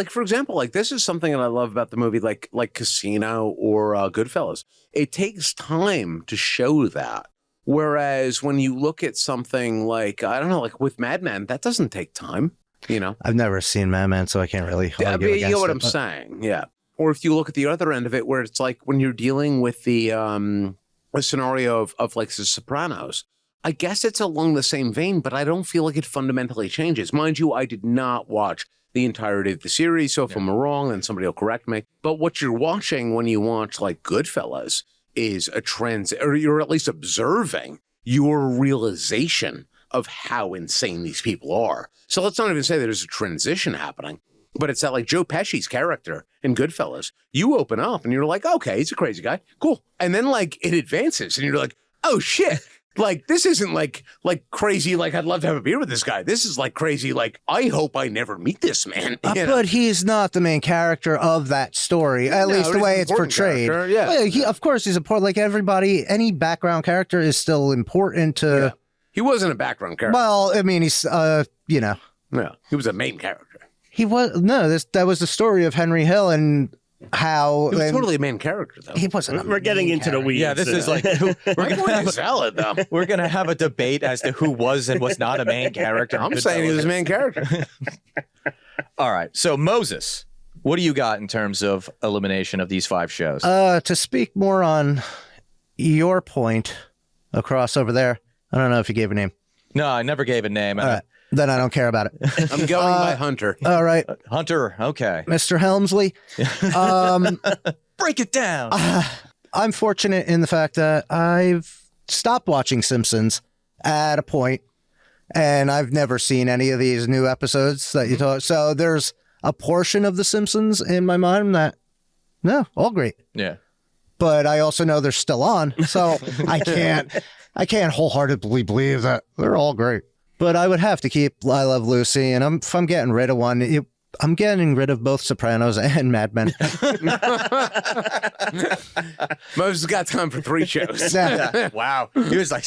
for example, this is something that I love about the movie, like Casino or Goodfellas. It takes time to show that. Whereas when you look at something like, I don't know, like with Mad Men, that doesn't take time. I've never seen Mad Men, so I can't really argue against you know what it, I'm saying, yeah. Or if you look at the other end of it, where it's like when you're dealing with the a scenario of like The Sopranos, I guess it's along the same vein, but I don't feel like it fundamentally changes. Mind you, I did not watch the entirety of the series, so if I'm wrong, then somebody will correct me. But what you're watching when you watch like Goodfellas is a trend, or you're at least observing your realization of how insane these people are. So let's not even say there's a transition happening, but it's that like Joe Pesci's character in Goodfellas. You open up and you're like, okay, he's a crazy guy. Cool. And then like it advances and you're like, oh shit, Like, this isn't like crazy, like, I'd love to have a beer with this guy. This is like crazy, like, I hope I never meet this man. But he's not the main character of that story, at least the way it's portrayed. Yeah. Well, of course, he's important. Like everybody, any background character is still important to. Yeah. He wasn't a background character. Well, I mean, he's, you know. Yeah, he was a main character. He was, no, that was the story of Henry Hill and how. He was totally a main character, though. He wasn't. We're getting into the weeds. Yeah, this is like we're gonna have a debate as to who was and was not a main character. I'm saying he was a main character. All right, so Moses, what do you got in terms of elimination of these 5 shows? To speak more on your point across over there, I don't know if you gave a name. No, I never gave a name. All right, then I don't care about it. I'm going by Hunter. All right, Hunter. Okay, Mr. Helmsley. Break it down. I'm fortunate in the fact that I've stopped watching Simpsons at a point, and I've never seen any of these new episodes that you talk. So there's a portion of The Simpsons in my mind that, no, all great. Yeah. But I also know they're still on, so I can't wholeheartedly believe that they're all great. But I would have to keep I Love Lucy, and if I'm getting rid of one, I'm getting rid of both Sopranos and Mad Men. Moses got time for 3 shows. Yeah. Wow. He was like,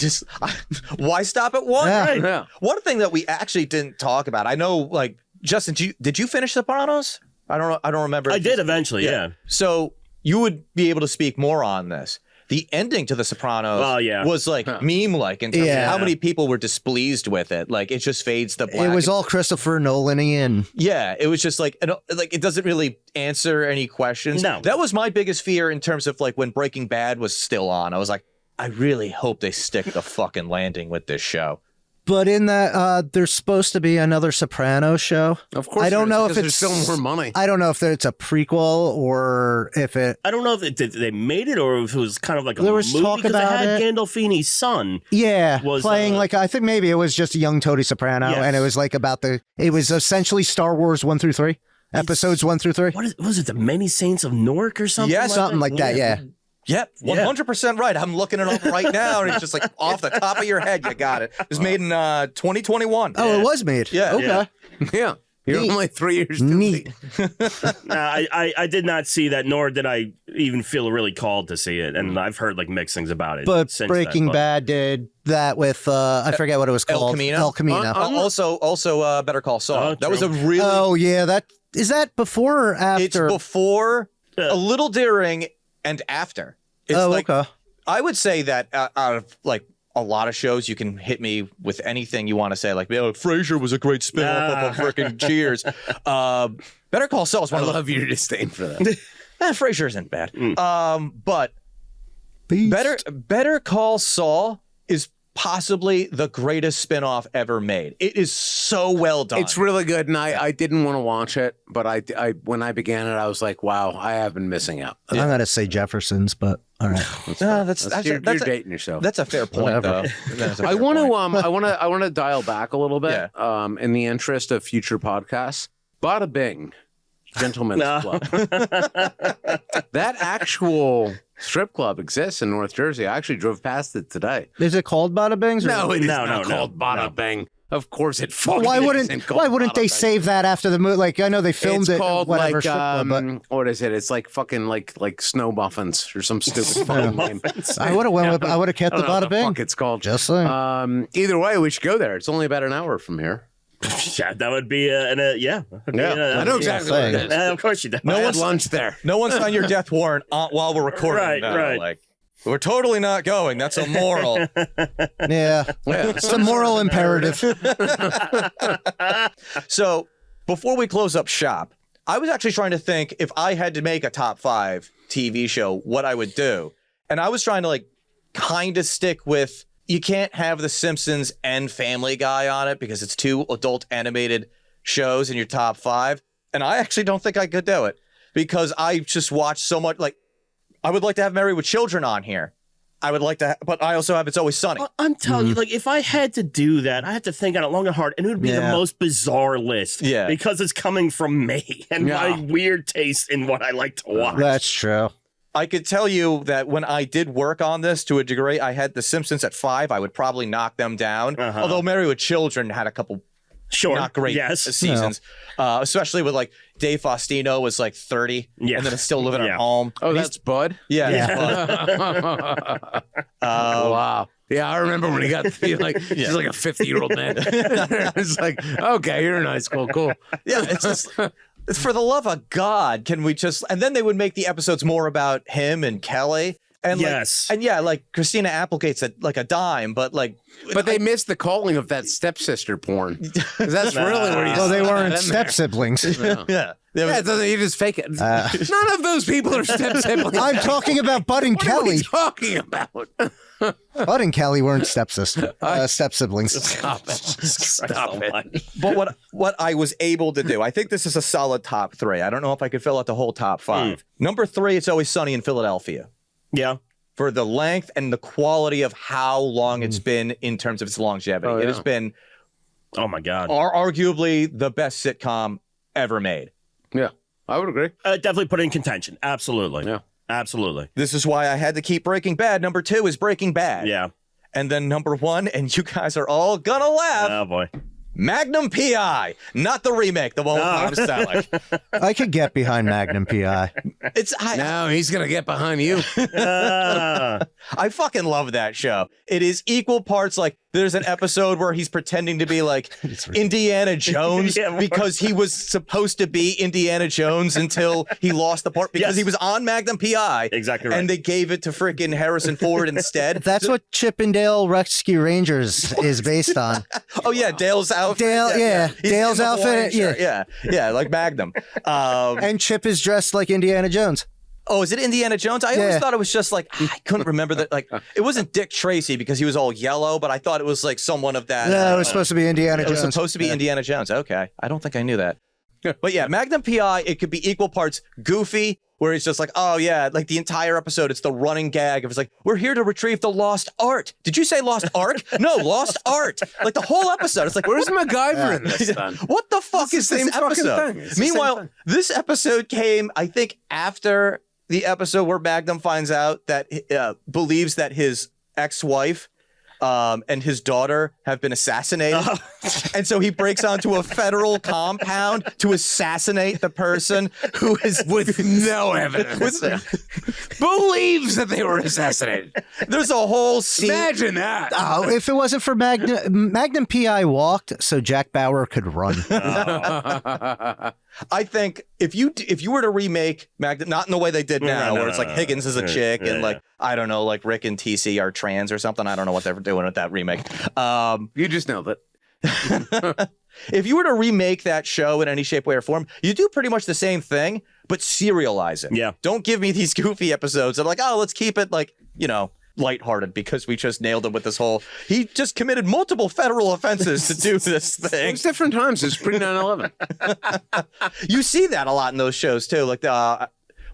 why stop at 1? Yeah. Right. Yeah. One thing that we actually didn't talk about, I know, like, Justin, did you finish Sopranos? I don't remember. I did eventually, yeah. So you would be able to speak more on this. The ending to The Sopranos was like meme-like in terms of how many people were displeased with it. Like, it just fades to black. It was all Christopher Nolan-ian. Yeah, it was just like it doesn't really answer any questions. No. That was my biggest fear in terms of like when Breaking Bad was still on. I was like, I really hope they stick the fucking landing with this show. But in that, there's supposed to be another Sopranos show. Of course, I don't know if there's still more money. I don't know if it's a prequel or if it. I don't know if they made it or if it was kind of like a There was movie, talk because about it had it. Gandolfini's son. Yeah, was, playing like I think maybe it was just a young Tony Soprano, Yes. and it was like about it was essentially Star Wars 1 through 3, episodes 1 through 3. Was it the Many Saints of Newark or something? Yeah, like something like that. Yeah. Yep, 100% right. I'm looking it up right now, and it's just like off the top of your head, you got it. It was made in 2021. Oh, it was made. Yeah. Okay. Yeah. You're only 3 years too Neat. late. I did not see that, nor did I even feel really called to see it. And I've heard like mixed things about it. But since Breaking then, Bad did that with I forget what it was called. El Camino. El Camino. Also, Better Call Saul. Oh, that was a true. really. Oh yeah, is that before or after? It's before, a little during, and after. It's okay. I would say that out of like a lot of shows, you can hit me with anything you want to say. Like, Frasier was a great spin-off of freaking Cheers. Better Call Saul is one I of love your disdain for that. Frasier isn't bad. But Beast. Better Call Saul is possibly the greatest spin-off ever made. It is so well done. It's really good, and I didn't want to watch it, but I when I began it, I was like, wow, I have been missing out. I'm gonna say Jeffersons, but all right. You're dating yourself. That's a fair point, though. I want to dial back a little bit, in the interest of future podcasts. Bada Bing, Gentlemen's Club. That actual strip club exists in North Jersey. I actually drove past it today. Is it called Bada Bings? No, it is not called Bada Bing. Of course, it fucking Why isn't called why wouldn't Bada they Bing. save that after the movie? Like I know they filmed It's it. called whatever, like strip club, but what is it? It's like fucking like snow muffins or some stupid fucking name. I would have went with. I would have kept the I don't know Bada what the Bing. fuck it's called. Just saying. Either way, we should go there. It's only about an hour from here. Yeah, that would be I know exactly what it is. Of course you do. I had lunch there. No one signed your death warrant while we're recording. Right, No, right. Like, we're totally not going. That's immoral. Yeah, it's a moral imperative. So before we close up shop, I was actually trying to think if I had to make a top 5 TV show, what I would do. And I was trying to like kind of stick with, you can't have The Simpsons and Family Guy on it because it's 2 adult animated shows in your top 5. And I actually don't think I could do it because I just watch so much. Like, I would like to have Married with Children on here. I would like to, but I also have It's Always Sunny. Well, I'm telling you, like, if I had to do that, I had to think on it long and hard, and it would be the most bizarre list. Yeah. Because it's coming from me and my weird taste in what I like to watch. That's true. I could tell you that when I did work on this to a degree, I had The Simpsons at 5. I would probably knock them down. Although Married with Children had a couple not great seasons, especially with like Dave Faustino was like 30, and then it's still living at home. Oh, that's Bud? Yeah. Bud. Wow. Yeah, I remember when he got to be like, he's like a 50-year-old man. It's like, okay, you're in high school, cool. Yeah, it's just, it's for the love of God, can we just, and then they would make the episodes more about him and Kelly. And like Christina Applegate's like a dime, but they missed the calling of that stepsister porn. That's really where you. Well, they weren't step siblings. Yeah. You just fake it. None of those people are step siblings. I'm talking about Bud and Kelly. What are you talking about? Bud and Kelly weren't step siblings. Stop it. But what I was able to do, I think this is a solid top 3. I don't know if I could fill out the whole top 5. Number 3, It's Always Sunny in Philadelphia. Yeah. For the length and the quality of how long it's been in terms of its longevity. It has been, oh my God, arguably the best sitcom ever made. Yeah, I would agree. Definitely put it in contention. Absolutely. Yeah. Absolutely. This is why I had to keep Breaking Bad. Number 2 is Breaking Bad. Yeah. And then number 1, and you guys are all gonna laugh. Oh boy. Magnum PI, not the remake, the one with Tom Selleck. I could get behind Magnum PI. No, he's gonna get behind you. I fucking love that show. It is equal parts like there's an episode where he's pretending to be like Indiana Jones because he was supposed to be Indiana Jones until he lost the part because he was on Magnum PI. Exactly right. And they gave it to freaking Harrison Ford instead. That's what Chippendale Rescue Rangers is based on. Oh yeah, Dale's outfit. Dale's outfit. Yeah, like Magnum. And Chip is dressed like Indiana Jones. Oh, is it Indiana Jones? I always thought it was just like, I couldn't remember that. Like, it wasn't Dick Tracy because he was all yellow, but I thought it was like someone of that. No, it was supposed to be Indiana Jones. It was supposed to be Indiana Jones. Okay. I don't think I knew that. But yeah, Magnum PI, it could be equal parts goofy, where it's just like, oh yeah, like the entire episode, it's the running gag of it's like, we're here to retrieve the lost art. Did you say lost art? No, lost art. Like the whole episode, it's like, where's MacGyver in this then? What the fuck is this episode? Meanwhile, this episode came, I think, after the episode where Magnum finds out that believes that his ex-wife and his daughter have been assassinated. And so he breaks onto a federal compound to assassinate the person who is with no evidence. Believes that they were assassinated. There's a whole scene. Imagine that. Oh, if it wasn't for Magnum PI walked so Jack Bauer could run. I think if you were to remake Magnum, not in the way they did now, where it's like Higgins is a chick and like, I don't know, like Rick and TC are trans or something. I don't know what they're doing with that remake. You just nailed it. If you were to remake that show in any shape, way, or form, you do pretty much the same thing, but serialize it. Yeah. Don't give me these goofy episodes that are like, oh, let's keep it like, lighthearted because we just nailed it with this whole, he just committed multiple federal offenses to do this thing. It's different times. It's pre 9/11. You see that a lot in those shows too. Like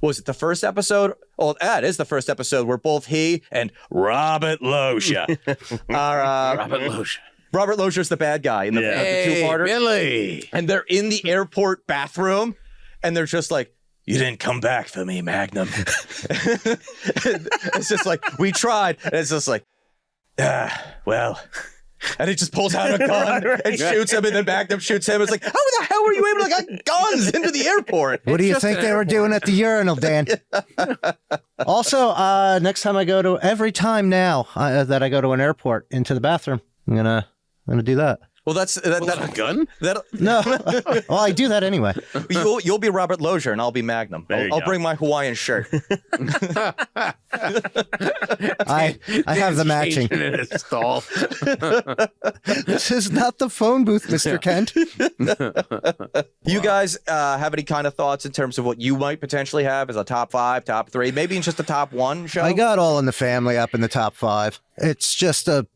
was it the first episode? Oh, it is the first episode where both he and Robert Loggia are Robert Loggia's the bad guy in the two-parter. Billy. And they're in the airport bathroom and they're just like, you didn't come back for me, Magnum. It's just like, we tried. And it's just like, well. And he just pulls out a gun and shoots him, and then Magnum shoots him. It's like, how the hell were you able to get guns into the airport? What do you think they were doing at the urinal, Dan? Also, next time I go to, every time now that I go to an airport into the bathroom, I'm gonna do that. Well, that's a gun? No. Well, I do that anyway. You'll be Robert Loggia and I'll be Magnum. I'll bring my Hawaiian shirt. I have the matching. This is not the phone booth, Mr. Kent. You guys have any kind of thoughts in terms of what you might potentially have as a top 5, top 3, maybe just a top 1 show? I got All in the Family up in the top 5. It's just a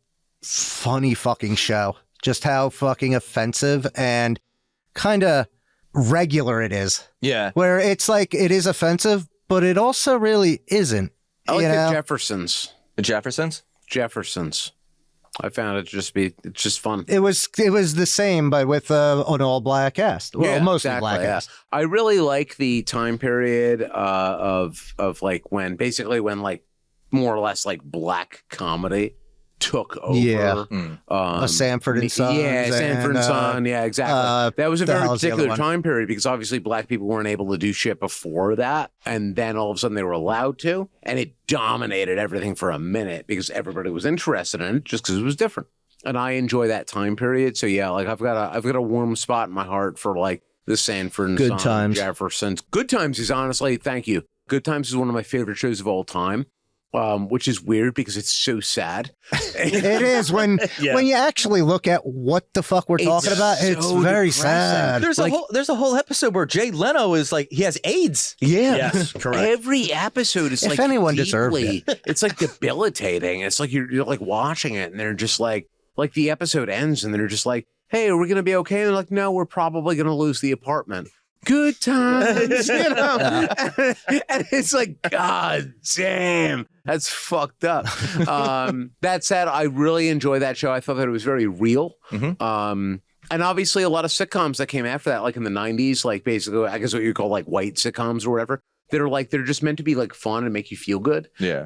funny fucking show. Just how fucking offensive and kind of regular it is. Yeah. Where it's like, it is offensive, but it also really isn't. I like the Jeffersons. The Jeffersons? Jeffersons. I found it it's just fun. It was the same, but with an all black cast. Well, mostly exactly, black cast. I really like the time period of like when like more or less like black comedy took over. Yeah. Sanford and Son. Yeah, Sanford and Son. Yeah, exactly. That was a very particular time period because obviously black people weren't able to do shit before that. And then all of a sudden they were allowed to. And it dominated everything for a minute because everybody was interested in it just because it was different. And I enjoy that time period. So yeah, like I've got a warm spot in my heart for like the Sanford and Good Son, Times. Jeffersons. Good Times is honestly, thank you. Good Times is one of my favorite shows of all time. Which is weird because it's so sad. It is when you actually look at what the fuck we're talking about. It's so very depressing. sad. There's a whole episode where Jay Leno is like he has AIDS. Yeah, yes, correct. Every episode is if anyone deserved it. It's like debilitating. It's like you're like watching it and they're just like the episode ends and they're just like, hey, are we gonna be okay? And they're like, no, we're probably gonna lose the apartment. Good times, you know. And it's like, God damn, that's fucked up. That said, I really enjoy that show. I thought that it was very real. Mm-hmm. And obviously a lot of sitcoms that came after that, like in the 90s, like basically, I guess what you call like white sitcoms or whatever. They're just meant to be like fun and make you feel good. Yeah.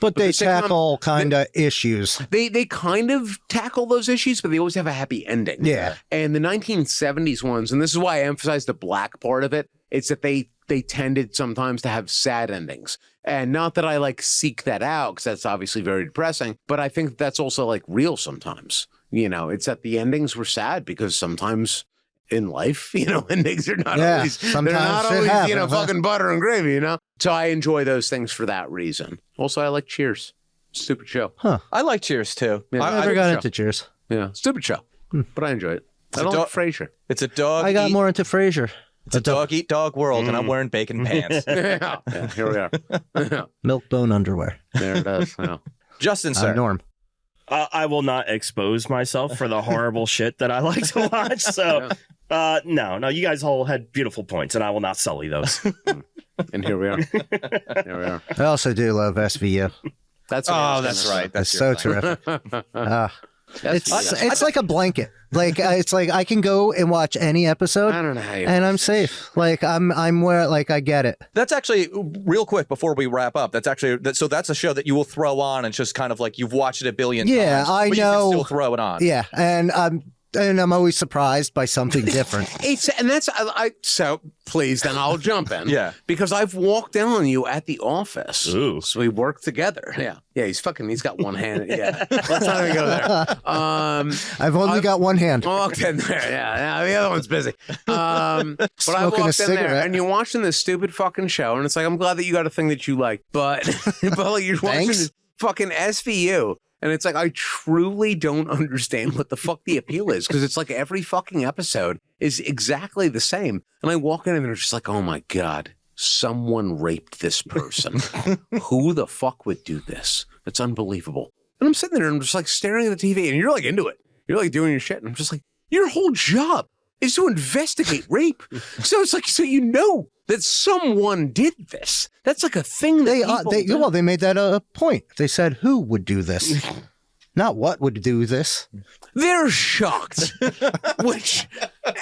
But they tackle kind of issues. They kind of tackle those issues, but they always have a happy ending. Yeah. And the 1970s ones, and this is why I emphasize the black part of it, it's that they tended sometimes to have sad endings. And not that I like seek that out, because that's obviously very depressing, but I think that's also like real sometimes. You know, it's that the endings were sad because sometimes in life, you know, endings are not always, fucking butter and gravy, you know? So I enjoy those things for that reason. Also, I like Cheers. Stupid show. Huh. I like Cheers too. Yeah, I never got into Cheers. Yeah, stupid show. But I enjoy it. I don't like Frasier. It's a dog. I got more into Frasier. It's a dog-eat-dog world, and I'm wearing bacon pants. Yeah, here we are. Milk bone underwear. There it is. Yeah. Justin, sir. Norm. I will not expose myself for the horrible shit that I like to watch. So, no, you guys all had beautiful points, and I will not sully those. And here we are. Here we are. I also do love SVU. That's right. That's so terrific. It's like a blanket. Like it's like I can go and watch any episode. I don't know how you and I'm safe. Like I'm where like I get it. That's actually real quick before we wrap up. That's actually so that's a show that you will throw on and just kind of like you've watched it a billion times. Yeah, I know. You can still throw it on. Yeah, and I'm always surprised by something different. So please, then I'll jump in. Yeah. Because I've walked in on you at the office. Ooh. So we work together. Yeah. Yeah, he's got one hand. Yeah. Let's not even go there. I've only got one hand. I walked in there. Yeah. The other one's busy. But I walked in there and you're watching this stupid fucking show and it's like, I'm glad that you got a thing that you like. But like you're watching this fucking SVU. And it's like, I truly don't understand what the fuck the appeal is because it's like every fucking episode is exactly the same. And I walk in and they're just like, oh my God, someone raped this person. Who the fuck would do this? It's unbelievable. And I'm sitting there and I'm just like staring at the TV and you're like into it. You're like doing your shit. And I'm just like, your whole job is to investigate rape. So it's like, so you know that someone did this. That's like a thing that they made that a point. They said, who would do this? Not what would do this. They're shocked, which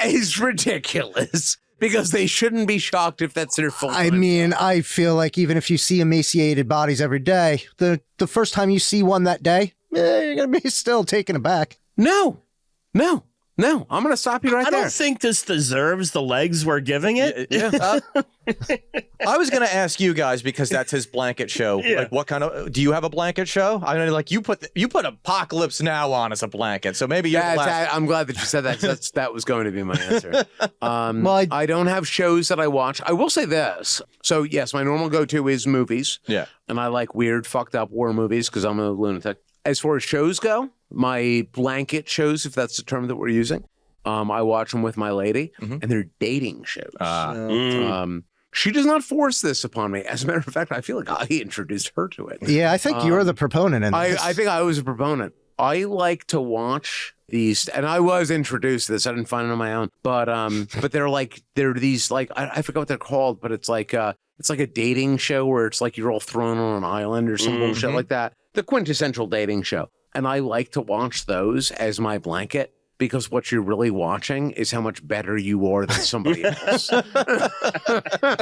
is ridiculous because they shouldn't be shocked if that's their full time. I mean, I feel like even if you see emaciated bodies every day, the first time you see one that day, you're going to be still taken aback. No, I'm going to stop you right there. I don't think this deserves the legs we're giving it. Yeah. I was going to ask you guys because that's his blanket show. Yeah. Like, what kind of? Do you have a blanket show? I mean, like you put Apocalypse Now on as a blanket, so maybe I'm glad that you said that. That was going to be my answer. I don't have shows that I watch. I will say this. So yes, my normal go-to is movies. Yeah, and I like weird, fucked up war movies because I'm a lunatic. As far as shows go, my blanket shows, if that's the term that we're using, I watch them with my lady, and they're dating shows. She does not force this upon me. As a matter of fact, I feel like I introduced her to it. Yeah, I think you're the proponent in this. I think I was a proponent. I like to watch these, and I was introduced to this. I didn't find it on my own, but they're these like I forget what they're called, but it's like a dating show where it's like you're all thrown on an island or some bullshit like that. The quintessential dating show. And I like to watch those as my blanket because what you're really watching is how much better you are than somebody else. That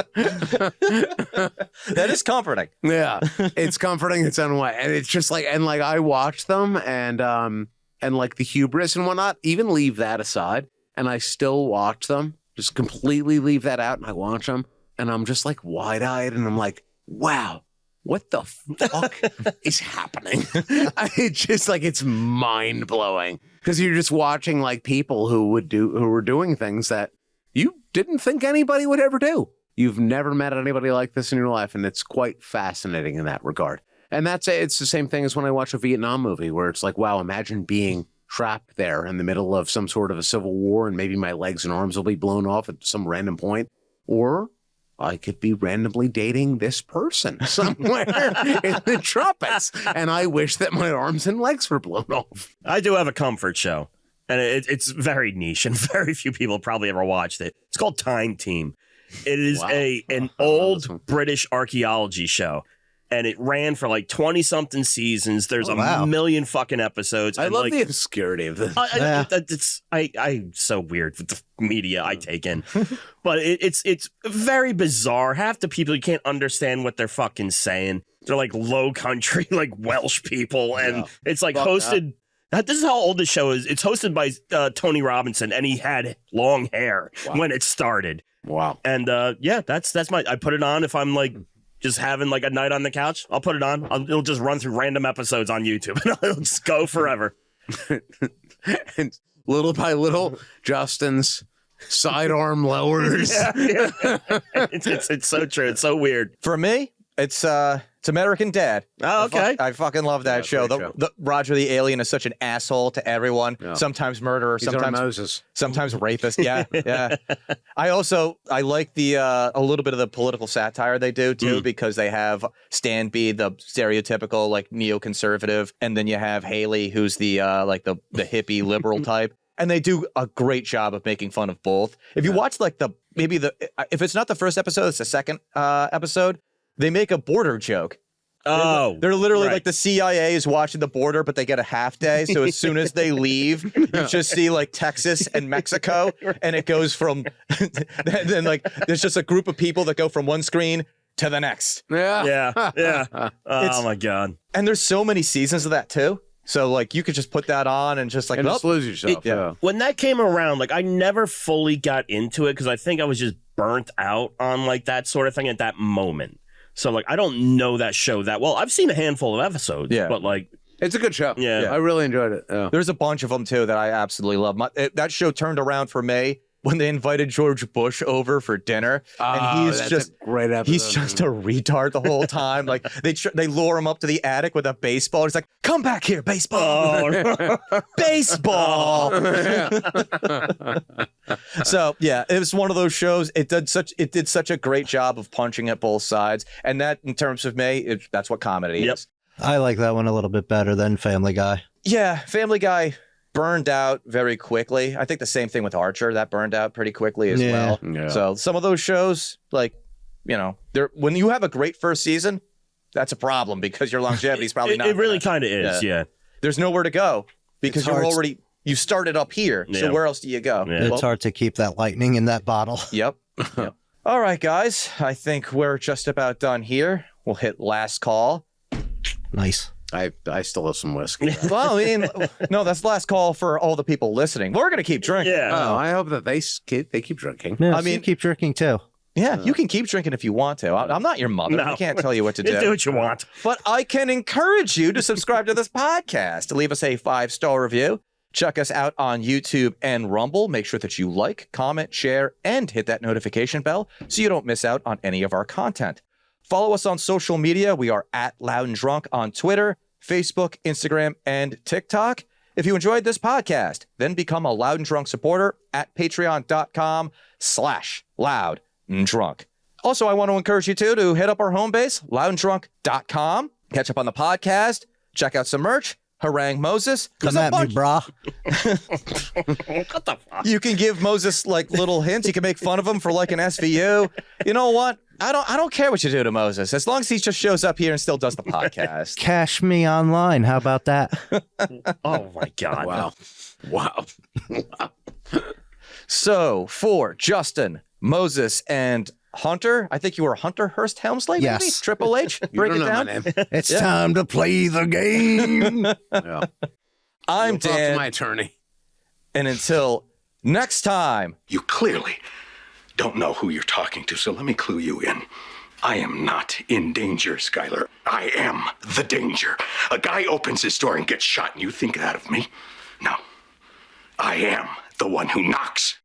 is comforting. Yeah, it's comforting its own way. And it's just like, and like I watch them and like the hubris and whatnot, even leave that aside. And I still watch them, just completely leave that out. And I watch them and I'm just like wide-eyed and I'm like, wow. What the fuck is happening? It's just like, it's mind blowing because you're just watching like people who were doing things that you didn't think anybody would ever do. You've never met anybody like this in your life. And it's quite fascinating in that regard. And it's the same thing as when I watch a Vietnam movie where it's like, wow, imagine being trapped there in the middle of some sort of a civil war and maybe my legs and arms will be blown off at some random point. Or I could be randomly dating this person somewhere in the tropics, and I wish that my arms and legs were blown off. I do have a comfort show, and it's very niche, and very few people probably ever watched it. It's called Time Team. It is an old British archaeology show, and it ran for like 20-something seasons. There's a million fucking episodes. I love the obscurity of this. I'm so weird with the media I take in. But it's very bizarre. Half the people, you can't understand what they're fucking saying. They're like low country, like Welsh people. And it's like hosted. This is how old the show is. It's hosted by Tony Robinson, and he had long hair when it started. Wow. And that's I put it on if I'm like just having like a night on the couch. I'll put it on. It'll just run through random episodes on YouTube, and it'll just go forever. And little by little, Justin's sidearm lowers. It's so true. It's so weird. For me, it's American Dad. Oh, okay. I fucking love that show. The Roger the Alien is such an asshole to everyone. Yeah. Sometimes murderer, sometimes rapist. Yeah, yeah. I like the a little bit of the political satire they do too, because they have Stan B, the stereotypical like neoconservative, and then you have Haley, who's the like the hippie liberal type. And they do a great job of making fun of both. If you watch like if it's not the first episode, it's the second episode. They make a border joke. Oh, they're literally like the CIA is watching the border, but they get a half day. So as soon as they leave, you just see like Texas and Mexico, and it goes from then like there's just a group of people that go from one screen to the next. Yeah. Oh my God. And there's so many seasons of that too. So like you could just put that on and just like just lose yourself. When that came around, like I never fully got into it because I think I was just burnt out on like that sort of thing at that moment. So, like, I don't know that show that well. I've seen a handful of episodes, but, like... It's a good show. Yeah. I really enjoyed it. Yeah. There's a bunch of them, too, that I absolutely love. That show turned around for me when they invited George Bush over for dinner. And he's just a great episode. He's just a retard the whole time. Like, they lure him up to the attic with a baseball. He's like, come back here, baseball. Baseball. So, yeah, it was one of those shows. It did such a great job of punching at both sides. And that, in terms of me, that's what comedy is. I like that one a little bit better than Family Guy. Yeah, Family Guy burned out very quickly. I think the same thing with Archer. That burned out pretty quickly as well. Yeah. So some of those shows, like, you know, when you have a great first season, that's a problem because your longevity is probably not. It really kind of is, yeah. There's nowhere to go because you started up here. Yeah. So where else do you go? Yeah. It's hard to keep that lightning in that bottle. Yep. All right, guys. I think we're just about done here. We'll hit last call. Nice. I still have some whiskey. Well, I mean, no, that's the last call for all the people listening. We're going to keep drinking. Yeah. Oh, I hope that they keep drinking. Yeah, I mean, keep drinking too. Yeah, you can keep drinking if you want to. I'm not your mother. No. I can't tell you what to do. Do what you want. But I can encourage you to subscribe to this podcast, to leave us a 5-star review. Check us out on YouTube and Rumble. Make sure that you like, comment, share, and hit that notification bell so you don't miss out on any of our content. Follow us on social media. We are at Loud and Drunk on Twitter, Facebook, Instagram, and TikTok. If you enjoyed this podcast, then become a Loud and Drunk supporter at patreon.com/Loud and Drunk. Also, I want to encourage you to hit up our home base, loudanddrunk.com. Catch up on the podcast. Check out some merch. Harangue Moses. Come at me, brah. What the fuck? You can give Moses like little hints. You can make fun of him for like an SVU. You know what? I don't care what you do to Moses, as long as he just shows up here and still does the podcast. Cash me online. How about that? Oh my God! Wow. So for Justin, Moses, and Hunter, I think you were Hunter Hurst Helmsley, maybe? Yes. Triple H? Break it down. It's time to play the game. Yeah. I'm Talk Dan. to my attorney. And until next time. You clearly don't know who you're talking to, so let me clue you in. I am not in danger, Skylar. I am the danger. A guy opens his door and gets shot, and you think that of me? No. I am the one who knocks.